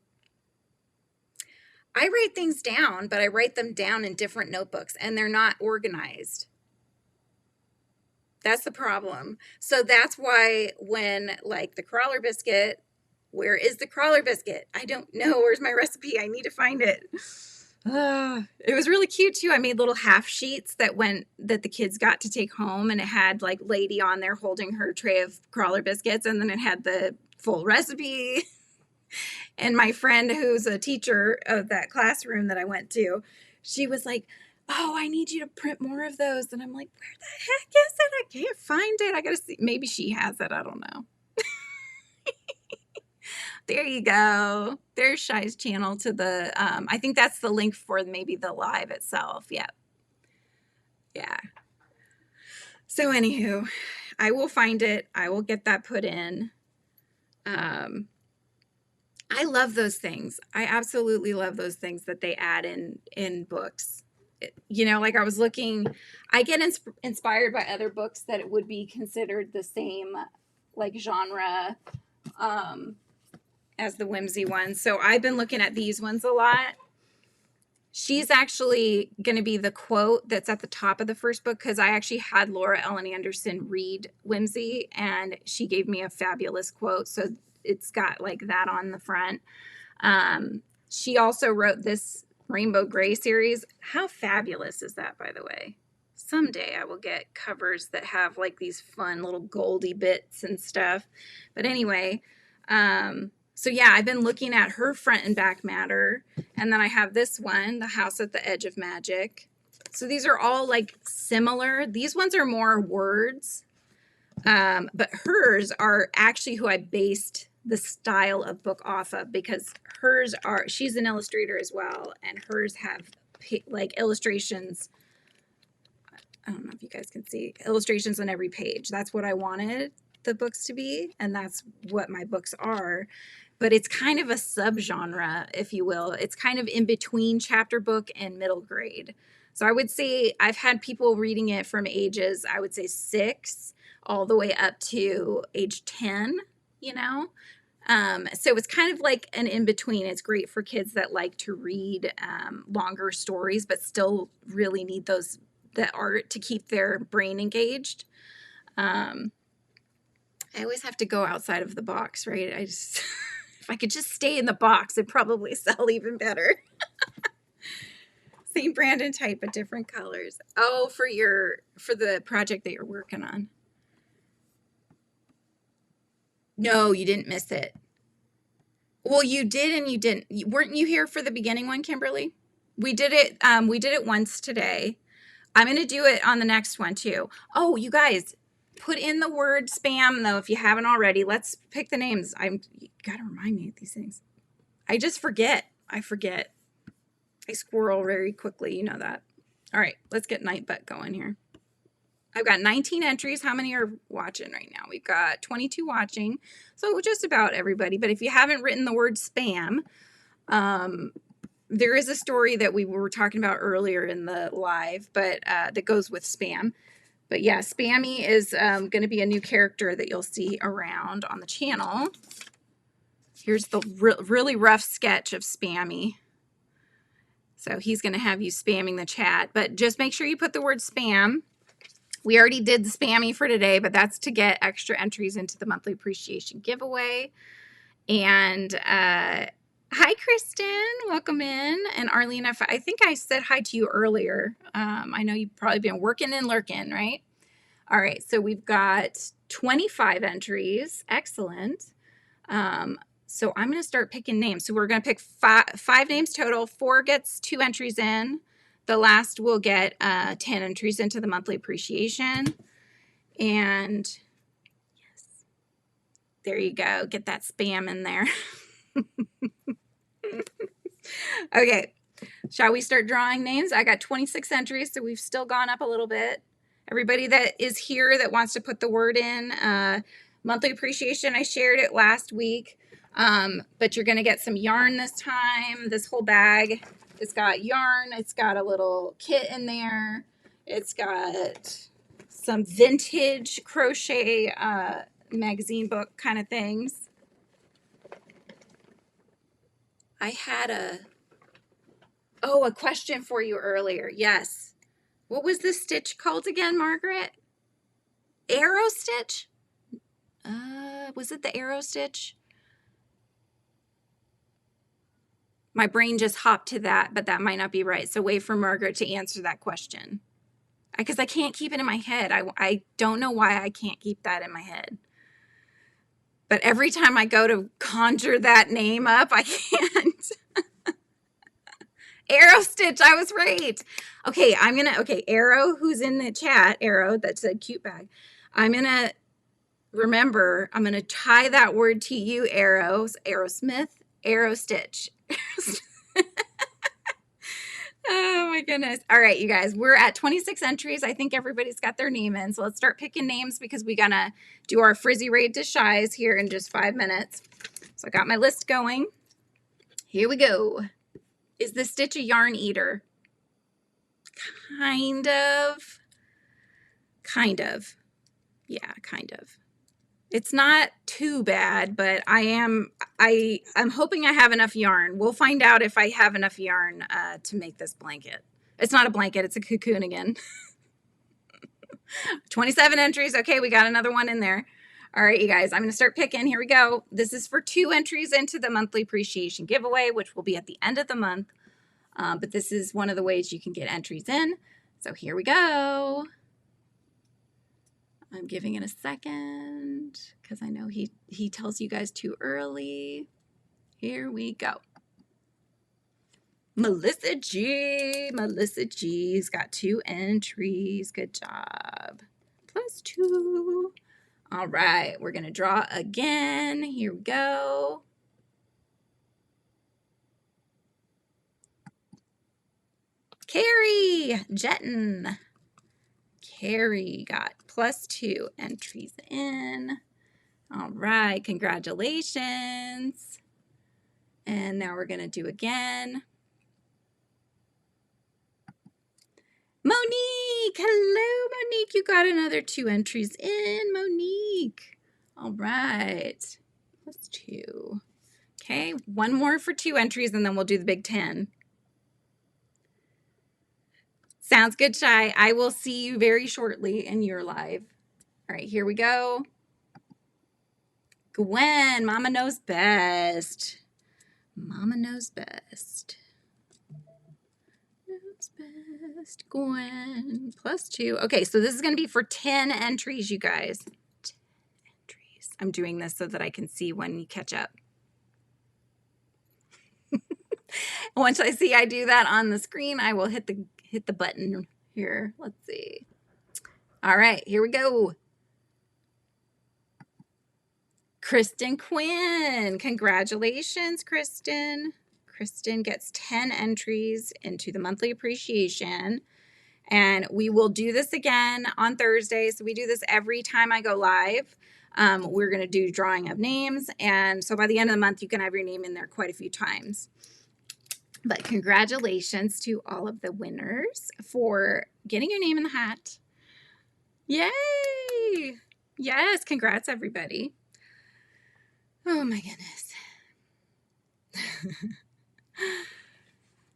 [SPEAKER 1] I write things down, but I write them down in different notebooks, and they're not organized. That's the problem. So that's why when, like, the crawler biscuit, where is the crawler biscuit? I don't know. Where's my recipe? I need to find it. It was really cute too. I made little half sheets that the kids got to take home, and it had like Lady on there holding her tray of crawler biscuits, and then it had the full recipe. And my friend, who's a teacher of that classroom that I went to, she was like, "Oh, I need you to print more of those." And I'm like, "Where the heck is it? I can't find it. I gotta see. Maybe she has it. I don't know." There you go. There's Shy's channel to the, I think that's the link for maybe the live itself. Yep. Yeah. So anywho, I will find it. I will get that put in. I love those things. I absolutely love those things that they add in books. You know, like I was looking, I get inspired by other books that would be considered the same like genre, as the whimsy ones. So I've been looking at these ones a lot. She's actually going to be the quote that's at the top of the first book, because I actually had Laura Ellen Anderson read Whimsy, and she gave me a fabulous quote. So it's got like that on the front. She also wrote this Rainbow Gray series. How fabulous is that, by the way? Someday I will get covers that have like these fun little goldy bits and stuff. But anyway, so yeah, I've been looking at her front and back matter. And then I have this one, The House at the Edge of Magic. So these are all like similar. These ones are more words. But hers are actually who I based the style of book off of, because she's an illustrator as well. And hers have like illustrations. I don't know if you guys can see illustrations on every page. That's what I wanted the books to be. And that's what my books are. But it's kind of a subgenre, if you will. It's kind of in between chapter book and middle grade. So I would say I've had people reading it from ages, I would say 6 all the way up to age 10, you know? So it's kind of like an in-between. It's great for kids that like to read longer stories, but still really need the art to keep their brain engaged. I always have to go outside of the box, right? If I could just stay in the box, it'd probably sell even better. Same brand and type, but different colors. Oh, for the project that you're working on. No, you didn't miss it. Well, you did and you didn't. Weren't you here for the beginning one, Kimberly? We did it once today. I'm going to do it on the next one too. Oh, you guys, put in the word spam though if you haven't already. Let's pick the names. You got to remind me of these things. I just forget. I squirrel very quickly. You know that. All right, let's get Nightbutt going here. I've got 19 entries. How many are watching right now? We've got 22 watching. So just about everybody. But if you haven't written the word spam, there is a story that we were talking about earlier in the live, but that goes with spam. But yeah, Spammy is going to be a new character that you'll see around on the channel. Here's the really rough sketch of Spammy. So he's going to have you spamming the chat, but just make sure you put the word spam. We already did the spammy for today, but that's to get extra entries into the monthly appreciation giveaway. And hi, Kristen. Welcome in. And Arlene, I think I said hi to you earlier. I know you've probably been working and lurking, right? All right. So we've got 25 entries. Excellent. So I'm going to start picking names. So we're going to pick five names total. 4 gets 2 entries in. The last will get 10 entries into the monthly appreciation. And yes, there you go. Get that spam in there. Okay, shall we start drawing names? I got 26 entries, so we've still gone up a little bit. Everybody that is here that wants to put the word in, monthly appreciation, I shared it last week, but you're going to get some yarn this time. This whole bag, it's got yarn, it's got a little kit in there, it's got some vintage crochet magazine book kind of things. I had a question for you earlier. Yes. What was this stitch called again, Margaret? Arrow stitch? Was it the arrow stitch? My brain just hopped to that, but that might not be right. So wait for Margaret to answer that question. Because I can't keep it in my head. I don't know why I can't keep that in my head. But every time I go to conjure that name up, I can't. Arrow stitch, I was right. Okay, Arrow, who's in the chat, Arrow, that said cute bag. I'm going to tie that word to you, Arrows, Arrowsmith, Arrow stitch. Oh my goodness. All right, you guys, we're at 26 entries. I think everybody's got their name in. So let's start picking names because we're going to do our Frizzy Raid to Shies here in just 5 minutes. So I got my list going. Here we go. Is the stitch a yarn eater? Kind of. Yeah, kind of. It's not too bad, but I'm hoping I have enough yarn. We'll find out if I have enough yarn to make this blanket. It's not a blanket, it's a cocoon again. 27 entries. Okay, we got another one in there. All right, you guys, I'm going to start picking. Here we go. This is for 2 entries into the monthly appreciation giveaway, which will be at the end of the month. But this is one of the ways you can get entries in. So here we go. I'm giving it a second because I know he tells you guys too early. Here we go. Melissa G's got 2 entries. Good job. +2. All right, we're going to draw again. Here we go. Carrie Jetton. Carrie got +2 entries in. All right, congratulations. And now we're going to do again. Monique, hello, Monique. You got another 2 entries in, Monique. All right, +2. Okay, one more for 2 entries, and then we'll do the big 10. Sounds good, Shy. I will see you very shortly in your live. All right, here we go. Gwen, Mama knows best. Mama knows best. Knows best. Gwen, +2. Okay, so this is going to be for 10 entries, you guys. 10 entries. I'm doing this so that I can see when you catch up. Once I see I do that on the screen, I will hit the button here. Let's see. All right, here we go. Kristen Quinn. Congratulations, Kristen. Kristen gets 10 entries into the monthly appreciation. And we will do this again on Thursday. So we do this every time I go live. We're going to do drawing of names. And so by the end of the month, you can have your name in there quite a few times. But congratulations to all of the winners for getting your name in the hat. Yay! Yes, congrats, everybody. Oh, my goodness.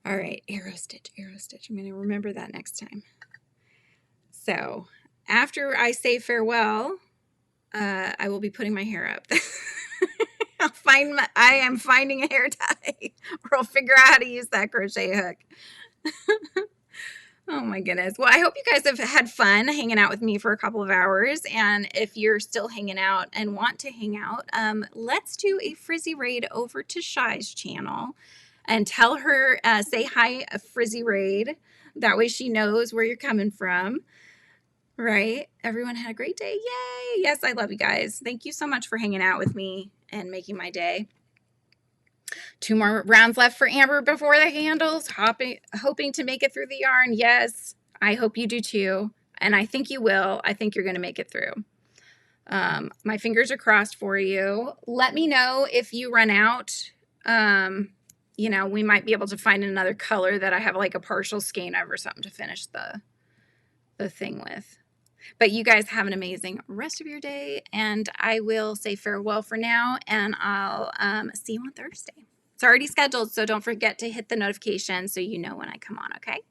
[SPEAKER 1] All right, arrow stitch, arrow stitch. I'm going to remember that next time. So after I say farewell, I will be putting my hair up. I am finding a hair tie, or I'll figure out how to use that crochet hook. Oh my goodness. Well, I hope you guys have had fun hanging out with me for a couple of hours. And if you're still hanging out and want to hang out, let's do a Frizzy raid over to Shy's channel and tell her, say hi, Frizzy raid. That way she knows where you're coming from. Right? Everyone had a great day. Yay! Yes, I love you guys. Thank you so much for hanging out with me and making my day. 2 more rounds left for Amber before the handles. Hoping to make it through the yarn. Yes, I hope you do too. And I think you will. I think you're going to make it through. My fingers are crossed for you. Let me know if you run out. You know, we might be able to find another color that I have like a partial skein of or something to finish the thing with. But you guys have an amazing rest of your day, and I will say farewell for now, and I'll see you on Thursday. It's already scheduled, so don't forget to hit the notification so you know when I come on, okay?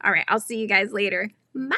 [SPEAKER 1] All right, I'll see you guys later. Bye.